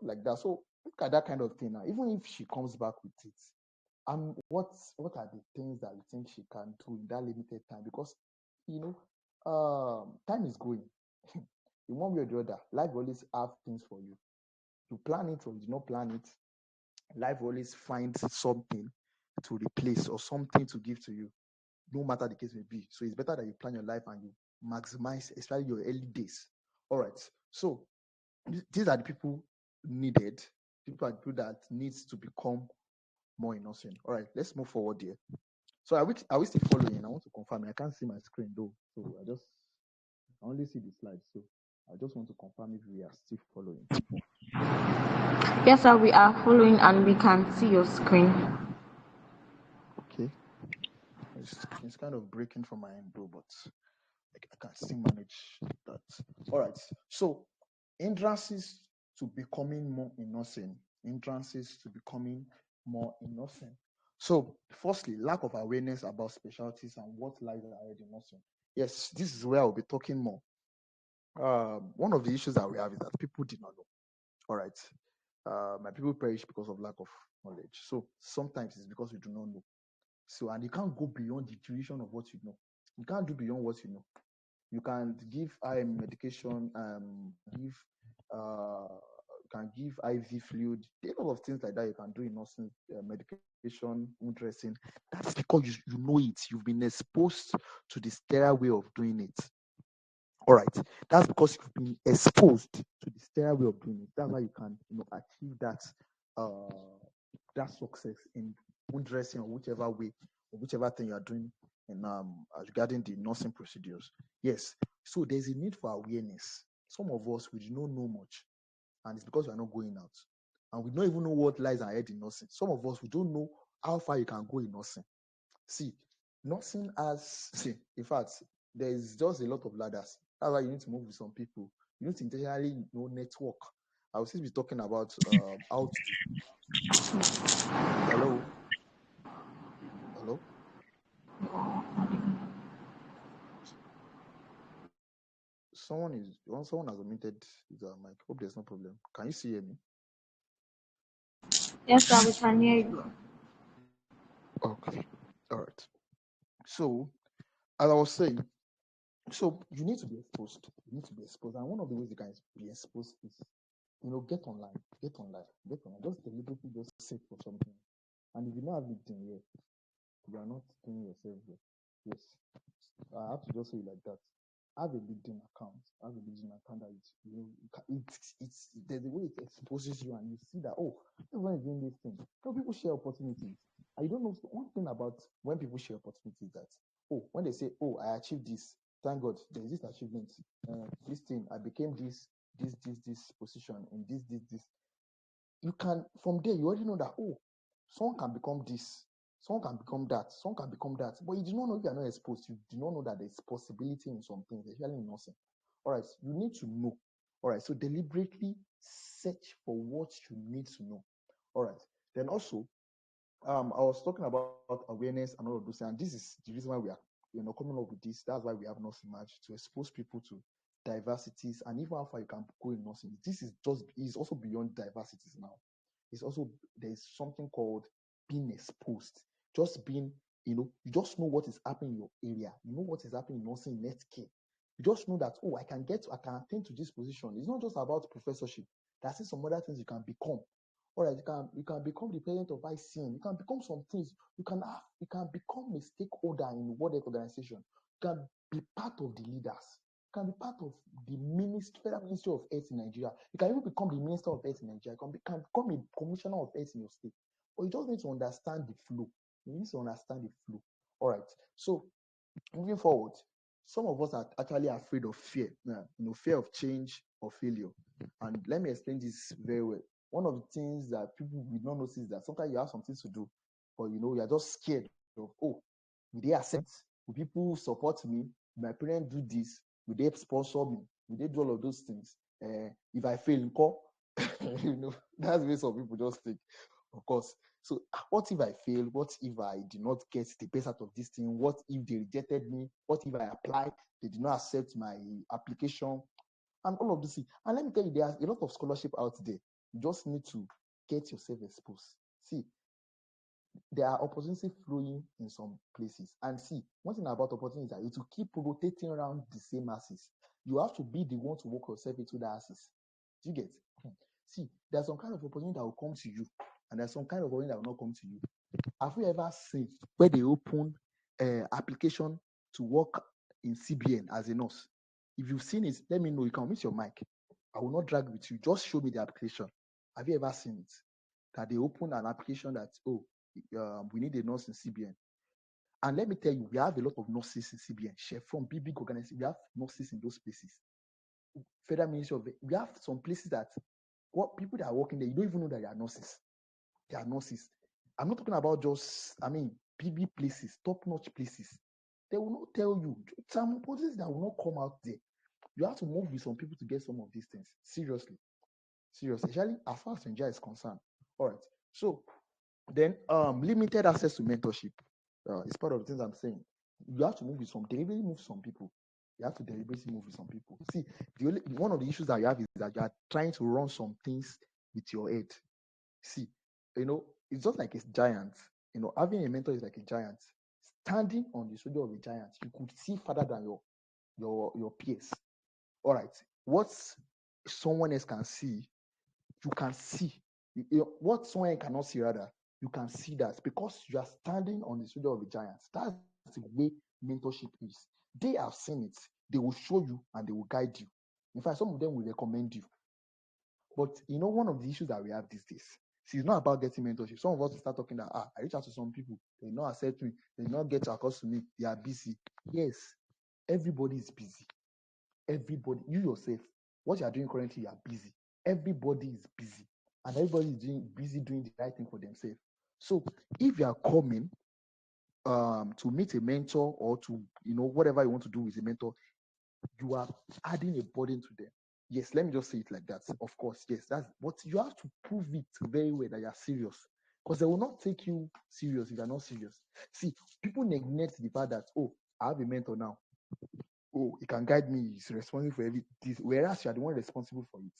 like that. So look at that kind of thing now. Even if she comes back with it, what are the things that you think she can do in that limited time? Because you know, time is going. In one way or the other, life will always have things for you. You plan it or you do not plan it. Life will always finds something to replace or something to give to you, no matter the case may be. So it's better that you plan your life and you maximize, especially your early days. All right. So these are the people needed. People are the people that needs to become more innocent. All right, let's move forward here. So are we still following? I want to confirm. I can't see my screen though, so I only see the slides. So I just want to confirm if we are still following.
Yes, sir, we are following and we can see your screen.
Okay, it's kind of breaking from my end though, but I can still manage that. All right. So hindrances to becoming more innocent. Hindrances to becoming more innocent. So, firstly, lack of awareness about specialties and what lies ahead in nursing. Yes, this is where I'll be talking more. One of the issues that we have is that people did not know. All right. My people perish because of lack of knowledge. So sometimes it's because we do not know. So, and you can't go beyond the duration of what you know. You can't do beyond what you know. You can give IM medication, give can give IV fluid, a lot of things like that you can do in nursing, medication, wound dressing. That's because you know it. You've been exposed to the sterile way of doing it. All right. That's because you've been exposed to the sterile way of doing it. That's why you can achieve uh that success in wound dressing or whichever way or whichever thing you are doing in as regarding the nursing procedures. Yes. So there's a need for awareness. Some of us we do not know much, and it's because we are not going out. And we don't even know what lies ahead in nursing. Some of us we don't know how far you can go in nursing. See, nursing has in fact, there is just a lot of ladders. That's why you need to move with some people. You need to intentionally network. I will still be talking about how to. Hello, hello. Someone has omitted the mic. Hope there's no problem. Can you see me?
Yes, sir, we can hear you.
Okay. All right. So, as I was saying, so you need to be exposed. You need to be exposed, and one of the ways you can be exposed is, get online, get online, get online. Just deliberately just search for something, and if you don't have it in here, you are not doing yourself well. Yes, I have to just say it like that. Have a LinkedIn account. Have a LinkedIn account that it's there's a way it exposes you, and you see that everyone is doing this thing. So people share opportunities. I don't know one thing about when people share opportunities that when they say I achieved this, thank God there's this achievement. This thing I became this position in this. You can from there you already know that someone can become this, someone can become that, someone can become that, but you do not know if you are not exposed. You do not know that there's possibility in some things, especially in nursing. All right, you need to know. All right, so deliberately search for what you need to know. All right, then also I was talking about awareness and all of those, and this is the reason why we are coming up with this. That's why we have nursing match to expose people to diversities and even how far you can go in nursing. This is also beyond diversities now. It's also there's something called being exposed. Just being, you just know what is happening in your area. You know what is happening in nursing, in healthcare. You just know that, oh, I can attain to this position. It's not just about professorship. There's some other things you can become. All right, you can become the president of ICN. You can become some things. You can become a stakeholder in World Health Organization. You can be part of the leaders. You can be part of the Federal Ministry of Health in Nigeria. You can even become the Minister of Health in Nigeria. You can become a Commissioner of Health in your state. But you just need to understand the flow. You need to understand the flow. All right. So moving forward, some of us are actually afraid of fear, fear of change or failure. And let me explain this very well. One of the things that people will not notice is that sometimes you have something to do, but you're just scared of, oh, will they accept? Will people support me? Will my parents do this? Will they sponsor me? Will they do all of those things? If I fail in call, that's where some people just think, of course. So what if I fail? What if I did not get the best out of this thing? What if they rejected me? What if I applied, they did not accept my application? And all of this thing. And let me tell you, there's a lot of scholarship out there. You just need to get yourself exposed. See, there are opportunities flowing in some places. And see, one thing about opportunities is that it will keep rotating around the same axis. You have to be the one to work yourself into the axis. Do you get? See, there's some kind of opportunity that will come to you, and there's some kind of opportunity that will not come to you. Have you ever seen where they open application to work in CBN as a nurse? If you've seen it, let me know. You can mute your mic. I will not drag with you. Just show me the application. Have you ever seen it? That they open an application that, oh, we need a nurse in CBN. And let me tell you, we have a lot of nurses in CBN. Chef from big organizations, we have nurses in those places. Federal Ministry of, we have some places that what people that are working there, you don't even know that they are nurses. They are nurses. I'm not talking about just, PB places, top-notch places. They will not tell you. Some opportunities that will not come out there. You have to move with some people to get some of these things. Seriously. Seriously. Especially as far as Nigeria is concerned. All right. So then limited access to mentorship is part of the things I'm saying. You have to move with some, deliberately move some people. You have to deliberately move with some people. See, one of the issues that you have is that you are trying to run some things with your head. See, it's just like a giant. Having a mentor is like a giant. Standing on the shoulder of a giant, you could see further than your peers. All right. What someone else can see, you can see. What someone cannot see, rather, you can see that because you are standing on the shoulder of a giant. That's the way mentorship is. They have seen it. They will show you and they will guide you. In fact, some of them will recommend you. But one of the issues that we have these days, see, it's not about getting mentorship. Some of us will start talking that I reach out to some people, they not accept me, they not get across to me, they are busy. Yes, everybody is busy. Everybody, you yourself, what you are doing currently, you are busy. Everybody is busy, and everybody is busy doing the right thing for themselves. So if you are coming to meet a mentor or to whatever you want to do with a mentor, you are adding a burden to them. Yes, let me just say it like that. Of course, yes, that's, but you have to prove it very well that you're serious, because they will not take you serious if you're not serious. See, people neglect the fact that, oh, I have a mentor now. Oh, he can guide me. He's responsible for everything, whereas you are the one responsible for it.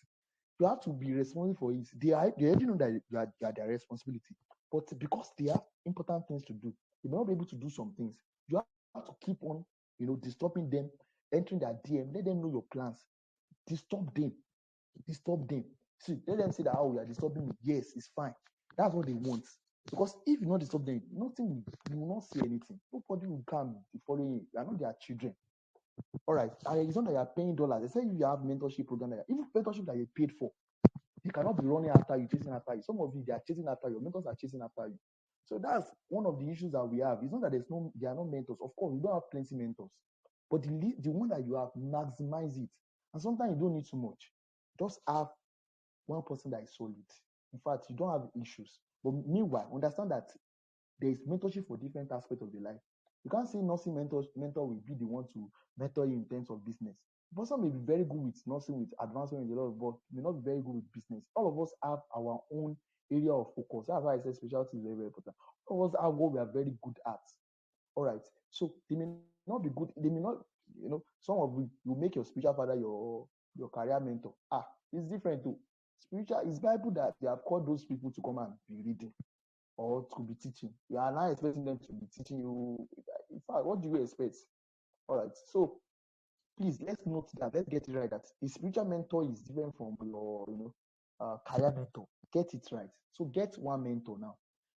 You have to be responsible for it. They already know that you are their responsibility, but because they have important things to do, they may not be able to do some things. You have to keep on, disturbing them, entering their DM, let them know your plans. Disturb them. Disturb them. See, let them say that, oh, you are disturbing me. Yes, it's fine. That's what they want. Because if you not disturb them, you will not see anything. Nobody will come be following you. You are not their children. All right. And it's not that you are paying dollars. They say you have mentorship program, even mentorship that you paid for. You cannot be running after you, chasing after you. Some of you, they are chasing after you. Your mentors are chasing after you. So that's one of the issues that we have. It's not that they are not mentors. Of course, we don't have plenty mentors. But the one that you have, maximize it. And sometimes you don't need too much. Just have one person that is solid. In fact, you don't have issues. But meanwhile, understand that there is mentorship for different aspects of the life. You can't say nursing mentor will be the one to mentor you in terms of business. The person may be very good with nursing, with advancement in a lot of, but may not be very good with business. All of us have our own area of focus. That's why I say specialty is very, very important. All of us have what we are very good at. All right. So they may not be good. They may not, some of you make your spiritual father your career mentor. It's different too. Spiritual is Bible that they have called those people to come and be reading or to be teaching. You are now expecting them to be teaching you. In fact, what do you expect? All right. So please let's note that. Let's get it right that a spiritual mentor is different from your career mentor. Get it right. So get one mentor now.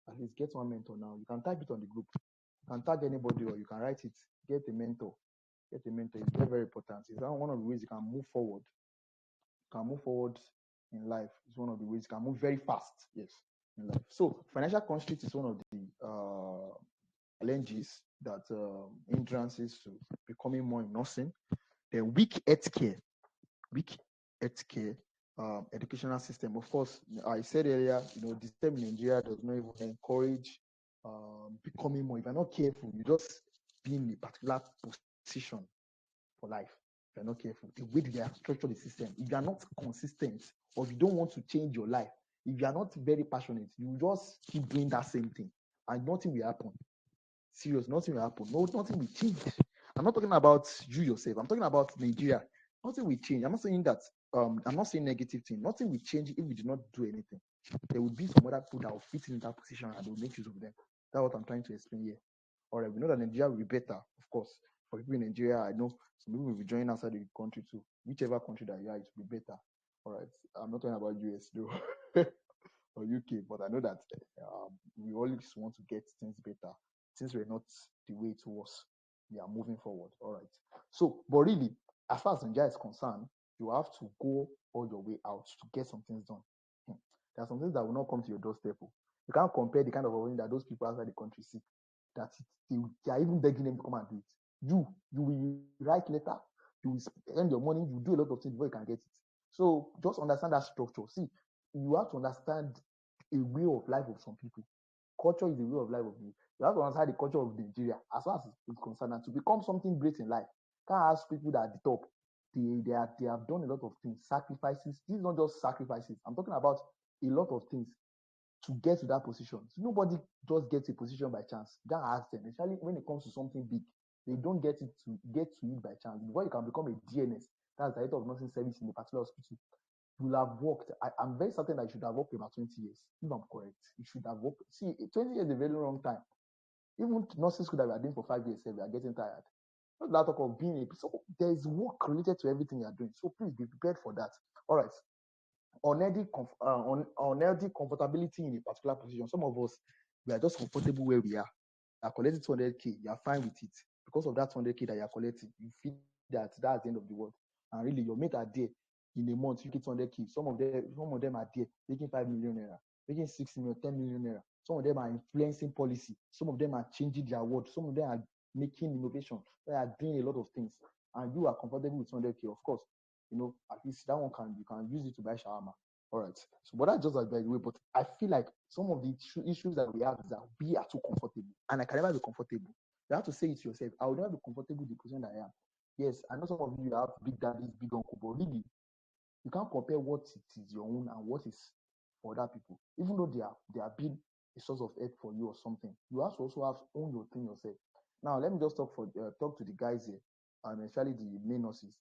At least get one mentor now. You can type it on the group. You can tag anybody or you can write it. Get a mentor. Get a mentor. It's very, very important. It's one of the ways you can move forward. You can move forward in life. It's one of the ways you can move very fast. Yes, in life. So financial constraint is one of the challenges that hindrances to becoming more in nursing. Then weak weak healthcare educational system. Of course, I said earlier, the system in Nigeria does not even encourage becoming more. If you're not careful, you just be in a particular position for life. If you're not careful, the way they have structured the system, if you are not consistent or if you don't want to change your life, if you are not very passionate, you just keep doing that same thing and nothing will happen. Serious, nothing will happen. No, nothing will change. I'm not talking about you yourself. I'm talking about Nigeria. Nothing will change. I'm not saying that. I'm not saying negative thing. Nothing will change if we do not do anything. There will be some other people that will fit in that position and they will make use of them. That's what I'm trying to explain here. All right, we know that Nigeria will be better, of course. For people in Nigeria, I know some people will be joining outside the country too. Whichever country that you are, it will be better. All right, I'm not talking about US though. Or UK, but I know that we always want to get things better. Things were not the way it was. We are moving forward. All right. So, but really, as far as Nigeria is concerned, you have to go all your way out to get some things done. There are some things that will not come to your doorstep. You can't compare the kind of money that those people outside the country see. That they are even begging them to come and do it. You will write letter, you will spend your money, you do a lot of things before you can get it. So just understand that structure. See, you have to understand a way of life of some people. Culture is the way of life of you. You have to understand the culture of Nigeria as far as it's concerned. And to become something great in life, can't ask people that at the top. They have done a lot of things, sacrifices. This is not just sacrifices. I'm talking about a lot of things to get to that position. So nobody just gets a position by chance. You can't ask them, especially when it comes to something big. They don't get to it by chance. Before you can become a DNS, that's Director of Nursing Service in a particular hospital, you will have worked. I'm very certain that you should have worked about 20 years. If I'm correct, you should have worked. See, 20 years is a very long time. Even nursing school that we are doing for 5 years, we are getting tired. Not that talk of being a. So there is work related to everything you are doing. So please be prepared for that. All right. Unhealthy comfortability in a particular position. Some of us, we are just comfortable where we are. You are collecting 200k, you are fine with it. Because of that 200k that you are collecting, you feel that that's the end of the world. And really, your mate are there in a month, you get 200k. Some of them are there making 5 million naira, making 6 million, 10 million naira. Some of them are influencing policy. Some of them are changing their world. Some of them are making innovation. They are doing a lot of things. And you are comfortable with 200k, of course. At least that one you can use it to buy shawarma. All right. So, but that's just like by the way. But I feel like some of the issues that we have is that we are too comfortable, and I can never be comfortable. You have to say it to yourself. I will never be comfortable with the position that I am. Yes, I know some of you have big daddies, big uncle, but really, you can't compare what it is your own and what is for other people. Even though they are being a source of help for you or something, you have to also have own your thing yourself. Now, let me just talk to the guys here, and especially the main nurses.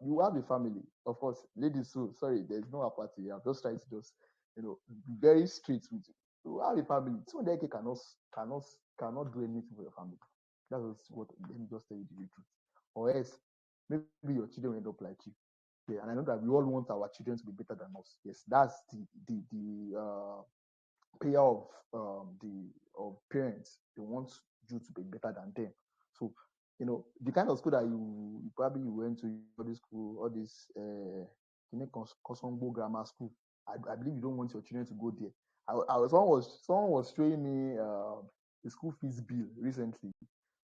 You have a family, of course, ladies too. Sorry, there's no apathy. I'm just trying to just be very straight with you. You have a family. 200k cannot do anything for your family. That's what. Let me just tell you the truth. Or else, maybe your children will end up like you. Yeah, and I know that we all want our children to be better than us. Yes, that's the prayer of parents. They want you to be better than them. So, the kind of school that you probably went to, all this school, all this Kosongbo grammar school. I believe you don't want your children to go there. Someone was showing me the school fees bill recently.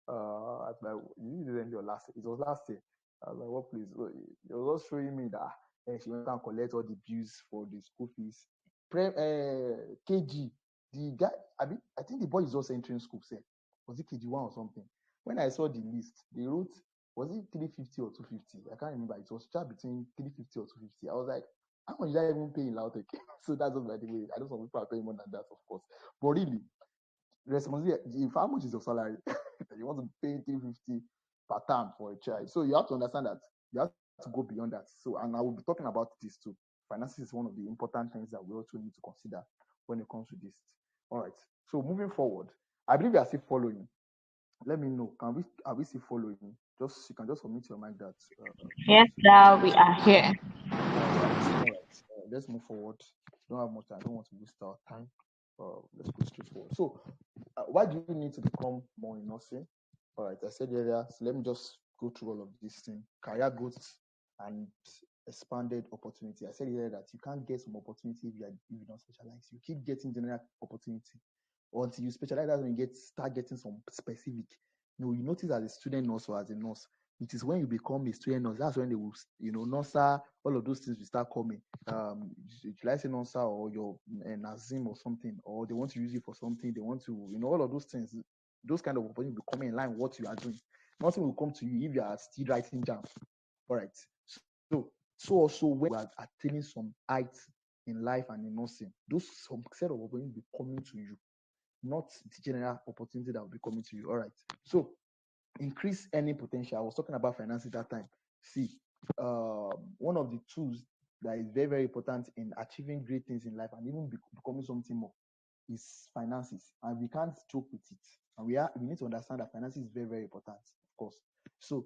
At my recently or last it was last year. I was like, what place? So it was just showing me that she went and collect all the bills for the school fees. KG, the guy, I think the boy is just entering school, say. Was it KG1 or something? When I saw the list, they wrote, was it 350 or 250? I can't remember. It was just between 350 or 250. I was like, how much did I even pay in Lautech? So that's just by the way. I know some people are paying more than that, of course. But really, responsibility, how much is your salary? You want to pay 350 per term for a child. So you have to understand that you have to go beyond that. So, and I will be talking about this too. Finances is one of the important things that we also need to consider when it comes to this. All right. So moving forward, I believe we are still following. Let me know. Can we are we still following? Just you can just submit your mic that
Yes,
yes, we
sir,
are
we
still
are here.
all right, all right. Let's move forward. Don't have much time. I don't want to waste our time. Let's go straight forward. So, why do you need to become more in nursing? All right, I said earlier. So let me just go through all of these things: career growth and expanded opportunity. I said earlier that you can't get some opportunity if you don't specialize. You keep getting general opportunity until you specialize. That's when you start getting some specific. You notice as a student nurse or as a nurse, it is when you become a student nurse, that's when they will, nurser, all of those things will start coming. Should I say nurser or your Nazim or something, or they want to use you for something, they want to, all of those things, those kind of opportunities will come in line with what you are doing. Nothing will come to you if you are still writing jams. All right. So also when we are attaining some heights in life and in nursing, those some set of opportunities will be coming to you, not the general opportunity that will be coming to you. All right. So increase earning potential. I was talking about finances that time. See, one of the tools that is very, very important in achieving great things in life and even becoming something more is finances. And we can't joke with it. And we need to understand that finances is very, very important, of course. So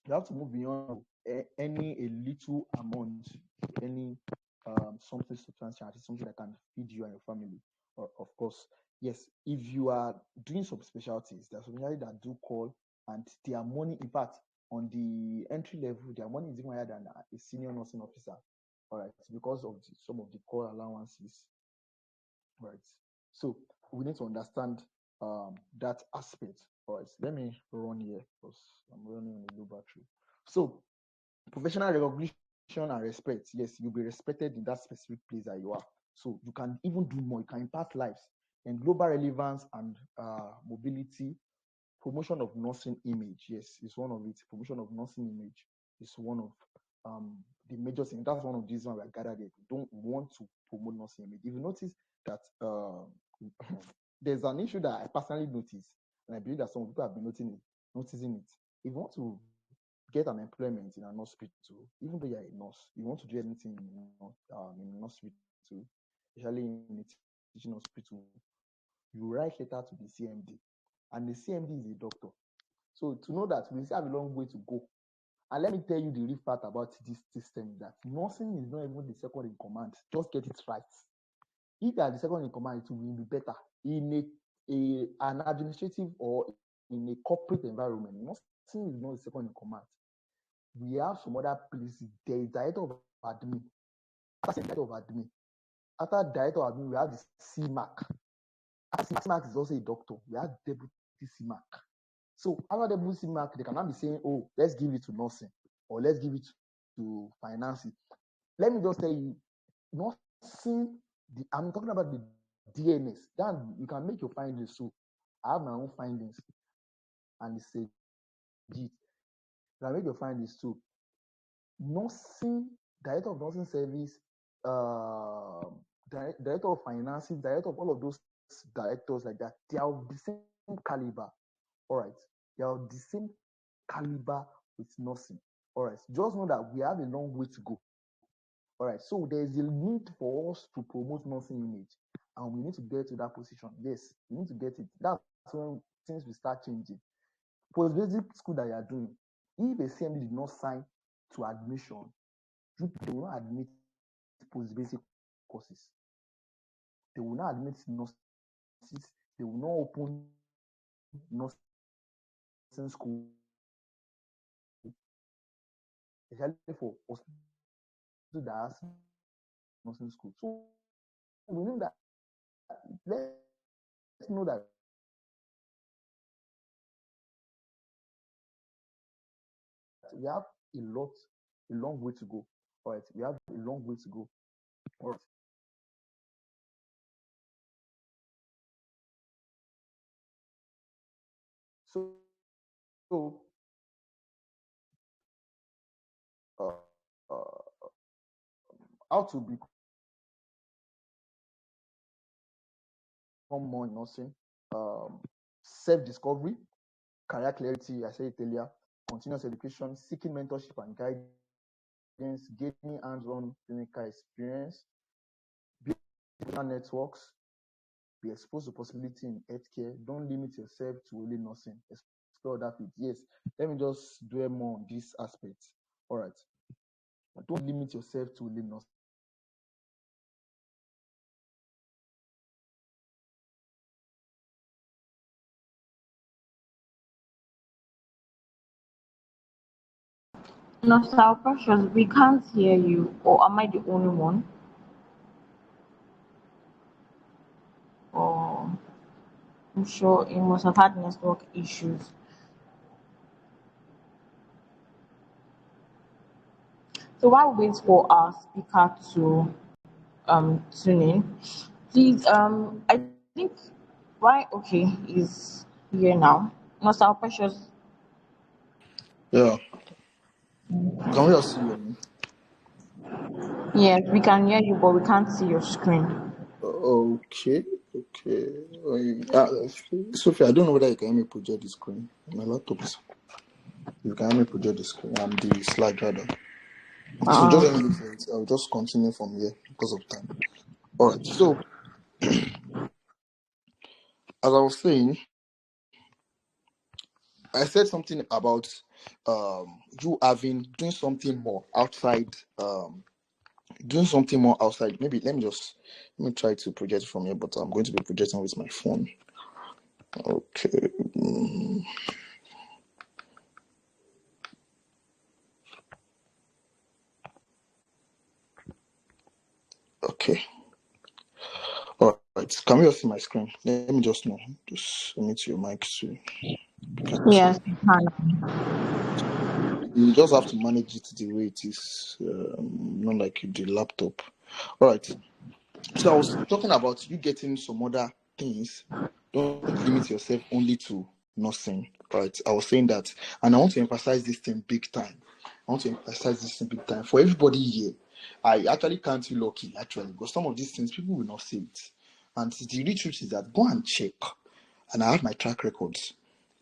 you have to move beyond any a little amount, any something substantial, something that can feed you and your family. Or, of course, yes, if you are doing some specialties, there's some that do call and their money, in fact, on the entry level, their money is even higher than a senior nursing officer. All right, because of some of the call allowances. Right. So we need to understand that aspect. All right. Let me run here because I'm running on a low battery. So professional recognition and respect. Yes, you'll be respected in that specific place that you are. So you can even do more. You can impact lives and global relevance and mobility. Promotion of nursing image. Yes, is one of it. Promotion of nursing image is one of the major things. That's one of the reasons we are gathered here. We don't want to promote nursing image. If you notice that there's an issue that I personally noticed, and I believe that some people have been noticing it. If you want to get an employment in an hospital, even though you're a nurse, you want to do anything in an hospital, especially in a teaching hospital, you write letter to the CMD, and the CMD is a doctor. So to know that we still have a long way to go. And let me tell you the real part about this system is that nursing is not even the second in command. Just get it right. If you are the second in command, it will be better. In an administrative or in a corporate environment, nursing is not the second in command. We have some other places. There is director of admin. After director of admin, after director of admin, we have the CMAC. CMAC is also a doctor. We have deputy CMAC. So after deputy CMAC, they cannot be saying, "Oh, let's give it to nursing or let's give it to finances." Let me just tell you, nursing. I'm talking about the DNS. Then you can make your findings. So I have my own findings, and it's a G. You can make your findings too. Nursing, director of nursing service, uh, director of finances, director of all of those directors like that, they are of the same caliber. All right, they are of the same caliber with nursing. All right, just know that we have a long way to go. All right, so there is a need for us to promote nursing image, and we need to get to that position. Yes, we need to get it. That's when things will start changing. Post-basic school that you are doing, if a CMD did not sign to admission, they will not admit post-basic courses. They will not admit nurses. They will not open nursing school, especially for hospital that has nursing school. So we know that let's know that we have a long way to go. All right, we have a long way to go. All right. So uh, uh, how to become more in nursing, self-discovery. career clarity, I said it earlier, continuous education, seeking mentorship and guidance, gaining hands-on clinical experience, building networks, be exposed to possibility in healthcare. Don't limit yourself to only nursing. Explore that field. Yes, let me just dwell more on this aspect. All right. Don't limit yourself to only nursing.
No, Sir Precious, we can't hear you. Or am I the only one? Or I'm sure you must have had network issues. So while we wait for our speaker to tune in, please I think why okay is here now. No, Sir Precious.
Yeah. Can we all see you?
Yes, we can hear you, but we can't see your screen.
Okay. Okay. Sophie, I don't know whether you can help me project the screen. My laptop is. You can help me project the screen. I'm the slide rather. So just let me
Um,
look for it. I'll just continue from here because of time. All right. So as I was saying, I said something about you having doing something more outside. Maybe let me try to project from here, but I'm going to be projecting with my phone. Okay. Okay. All right. Can we all see my screen? Let me just know. Just mute your mic so you can
yes,
see.
we can.
You just have to manage it the way it is, not like the laptop. All right. So I was talking about you getting some other things. Don't limit yourself only to nursing. Right. I was saying that, and I want to emphasize this thing big time. For everybody here. I actually can't feel lucky actually, because some of these things people will not say it. And the real truth is that go and check. And I have my track records.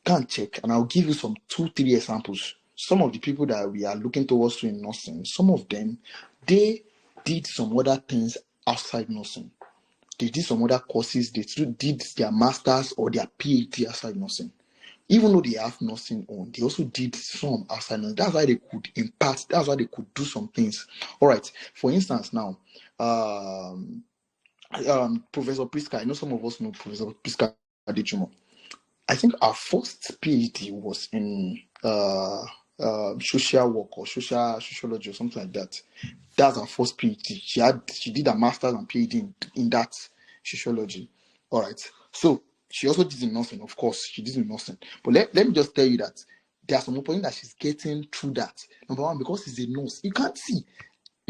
Go and check, and I'll give you some 2-3 examples. Some of the people that we are looking towards to in nursing, some of them, they did some other things outside nursing. They did some other courses, they did their masters or their PhD outside nursing. Even though they have nursing on, they also did some outside nursing. That's why they could impact, that's why they could do some things. All right. For instance, now, Professor Priska, I know some of us know Professor Priska Adejumo. I think our first PhD was in social work or sociology or something like that. That's our first PhD. She did a master's and PhD in that sociology. All right. So she also did in nursing, of course. She did in nursing. But let me just tell you that there are some opportunities that she's getting through that. Number one, because she's a nurse. You can't see.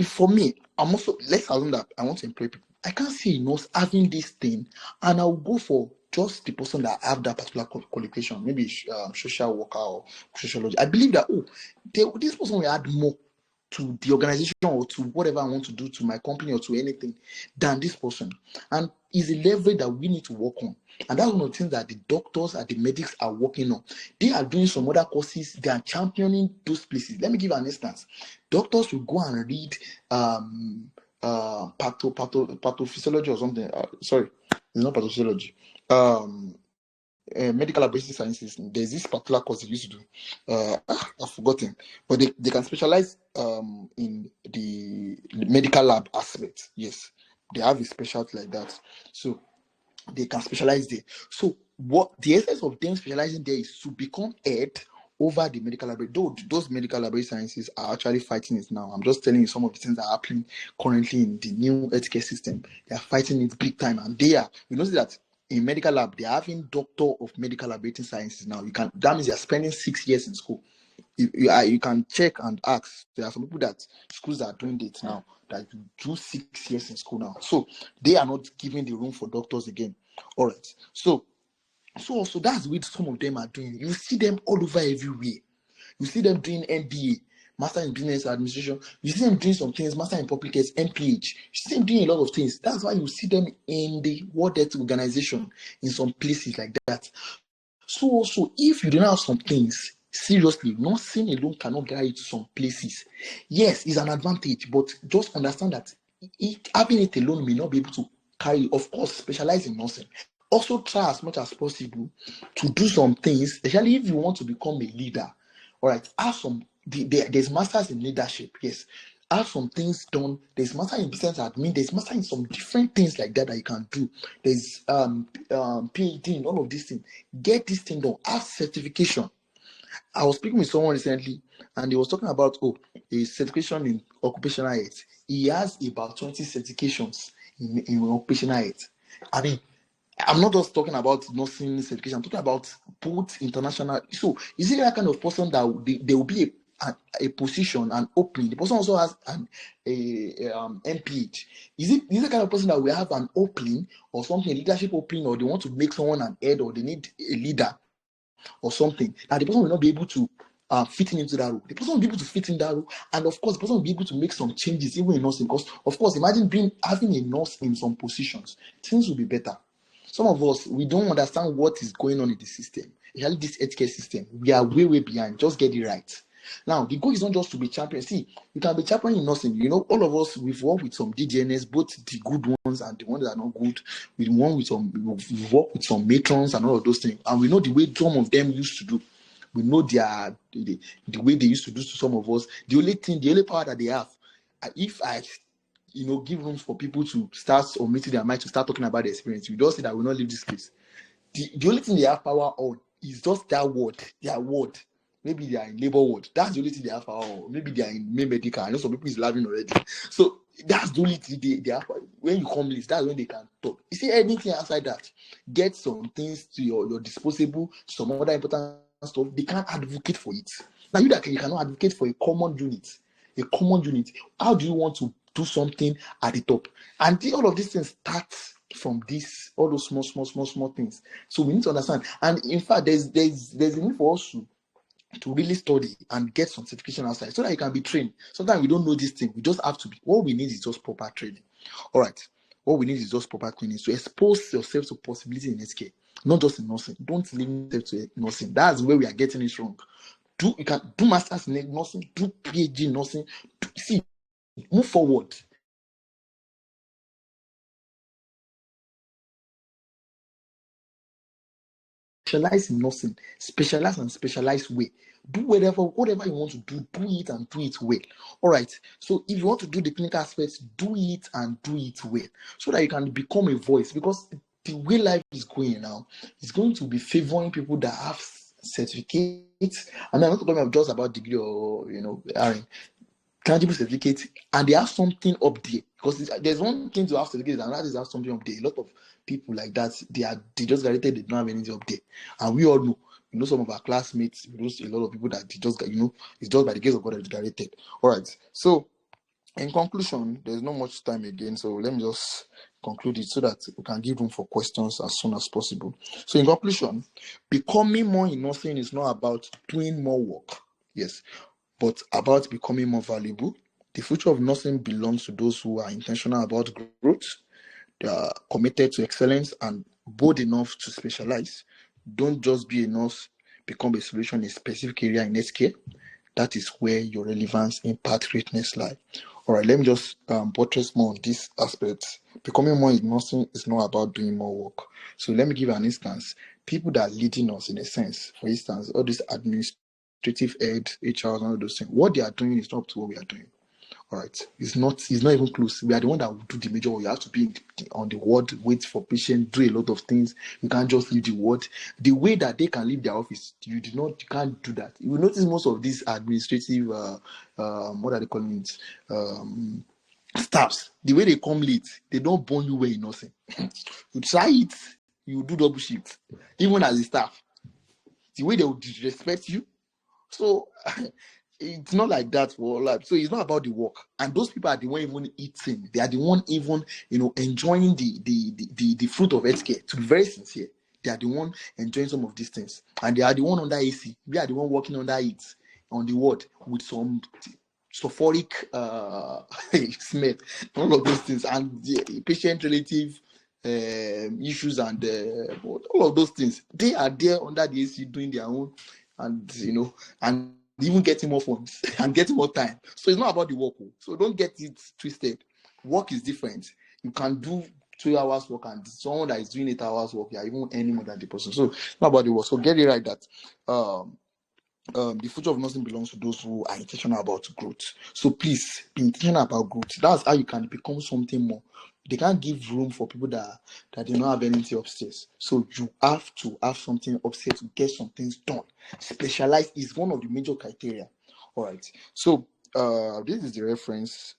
For me, I'm also, let's assume that I want to employ people. I can't see a nurse having this thing, and I'll go for just the person that have that particular qualification, maybe social worker or sociology. I believe that this person will add more to the organization or to whatever I want to do to my company or to anything than this person. And is a level that we need to work on. And that's one of the things that the doctors and the medics are working on. They are doing some other courses, they are championing those places. Let me give an instance. Doctors will go and read pathophysiology or something. Sorry, it's not pathophysiology. Medical laboratory sciences. There's this particular course they used to do. I've forgotten, but they can specialize in the medical lab aspect. Yes, they have a specialty like that, so they can specialize there. So what the essence of them specializing there is to become head over the medical laboratory. Though those medical laboratory sciences are actually fighting it now. I'm just telling you some of the things that are happening currently in the new healthcare system. They are fighting it big time, and they are. You know that in medical lab they are having doctor of medical laboratory sciences now. That means they are spending 6 years in school. You can check and ask. There are some people that schools are doing it now that do 6 years in school now. So they are not giving the room for doctors again. All right. So that's what some of them are doing. You see them all over everywhere. You see them doing MBA, Master in Business Administration. You see them doing some things, Master in Public Health, MPH. You see them doing a lot of things. That's why you see them in the World Health Organization in some places like that.
So also, if you don't have some things, seriously, nursing alone cannot get you to some places. Yes, it's an advantage, but just understand that having it alone may not be able to carry you. Of course, specialize in nursing. Also, try as much as possible to do some things, especially if you want to become a leader. All right, have some. There's masters in leadership. Yes, have some things done. There's master in business admin. There's master in some different things like that that you can do. There's PhD in all of these things. Get this thing done. Have certification. I was speaking with someone recently, and he was talking about a certification in occupational health. He has about 20 certifications in occupational health. I mean, I'm not just talking about nursing certification. I'm talking about both international. So, is it that kind of person that there will be a position, an opening? The person also has a MPH. Is it the kind of person that will have an opening or something, a leadership opening, or they want to make someone an head, or they need a leader or something, that the person will not be able to fit into that role. The person will be able to fit in that role, and of course, the person will be able to make some changes even in nursing. Because, of course, imagine having a nurse in some positions, things will be better. Some of us, we don't understand what is going on in the system, especially this healthcare system. We are way, way behind. Just get it right. Now, the goal is not just to be champion. See, you can be champion in nursing. You know, all of us, we've worked with some DGNS, both the good ones and the ones that are not good. We've worked with some matrons and all of those things. And we know the way some of them used to do. We know the way they used to do to some of us. The only power that they have, if I give room for people to start omitting their mind to start talking about the experience, we just say that we'll not leave this place. The only thing they have power on is just their word. Maybe they are in labor ward. That's the only thing they have power on. Maybe they are in main medical. I know some people is laughing already. So that's the only thing they have. When you come list, that's when they can talk. You see anything outside that, get some things to your disposable, some other important stuff. They can't advocate for it. Now you cannot advocate for a common unit. How do you want to do something at the top? And all of these things start from all those small things. So we need to understand. And in fact, there's a need for us to really study and get some certification outside so that you can be trained. Sometimes we don't know this thing. We just have to be. What we need is just proper training. All right. What we need is just proper training. So expose yourself to possibility in healthcare, not just in nursing. Don't limit yourself to nursing. That's where we are getting it wrong. You can do masters in nursing, do PhD in nursing. Move forward. Specialize in nursing, specialize and specialize way. Do whatever you want to do it and do it well. All right. So if you want to do the clinical aspects, do it and do it well, so that you can become a voice. Because the way life is going now, it's going to be favoring people that have certificates. I'm not talking just about degree or tangible certificate, and they have something up there. Because there's one thing to have certificates, and that is have something up there. A lot of people like that, they just graduated, they don't have anything up there. And we all know, some of our classmates, a lot of people that they just it's just by the grace of God that they graduated. All right. So in conclusion, there's not much time again, so let me just conclude it so that we can give room for questions as soon as possible. So in conclusion, becoming more in nursing is not about doing more work. Yes, but about becoming more valuable. The future of nursing belongs to those who are intentional about growth, they are committed to excellence, and bold enough to specialize. Don't just be a nurse, become a solution in a specific area in healthcare. That is where your relevance, impact, greatness lie. All right, let me just buttress more on this aspect. Becoming more in nursing is not about doing more work. So let me give an instance. People that are leading us, in a sense, for instance, all these administrative heads, HR, and all those things, what they are doing is not up to what we are doing. All right, it's not even close. We are the one that will do the major work. You have to be on the ward, wait for patients, do a lot of things. You can't just leave the ward. The way that they can leave their office, you can't do that. You will notice most of these administrative, what are they calling it, staffs. The way they come late, they don't burn you well in nothing. You try it, you do double shift, even as a staff. The way they will disrespect you. So it's not like that for life. So it's not about the work. And those people are the one even eating. They are the one even enjoying the fruit of healthcare. To be very sincere, they are the one enjoying some of these things. And they are the one under AC. We are the one working under it on the ward with some sulfuric smell, all of those things. And the patient relative issues and all of those things. They are there under the AC doing their own, and and even getting more funds and getting more time. So it's not about the work. So don't get it twisted. Work is different. You can do 2 hours work, and someone that is doing 8 hours work, you are even earning more than the person. So it's not about the work. So get it right that the future of nursing belongs to those who are intentional about growth. So please be intentional about growth. That's how you can become something more. They can't give room for people that do not have anything upstairs. So you have to have something upstairs to get some things done. Specialize is one of the major criteria. All right. So this is the reference,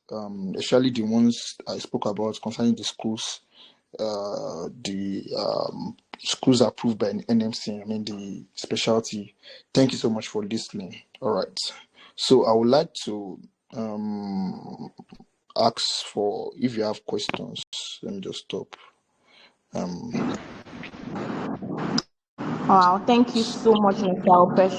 especially the ones I spoke about concerning the schools. The schools approved by NMC, I mean the specialty. Thank you so much for listening. All right. So I would like to ask for, if you have questions. Let me just stop.
Wow, thank you so much, Mr. Opesh.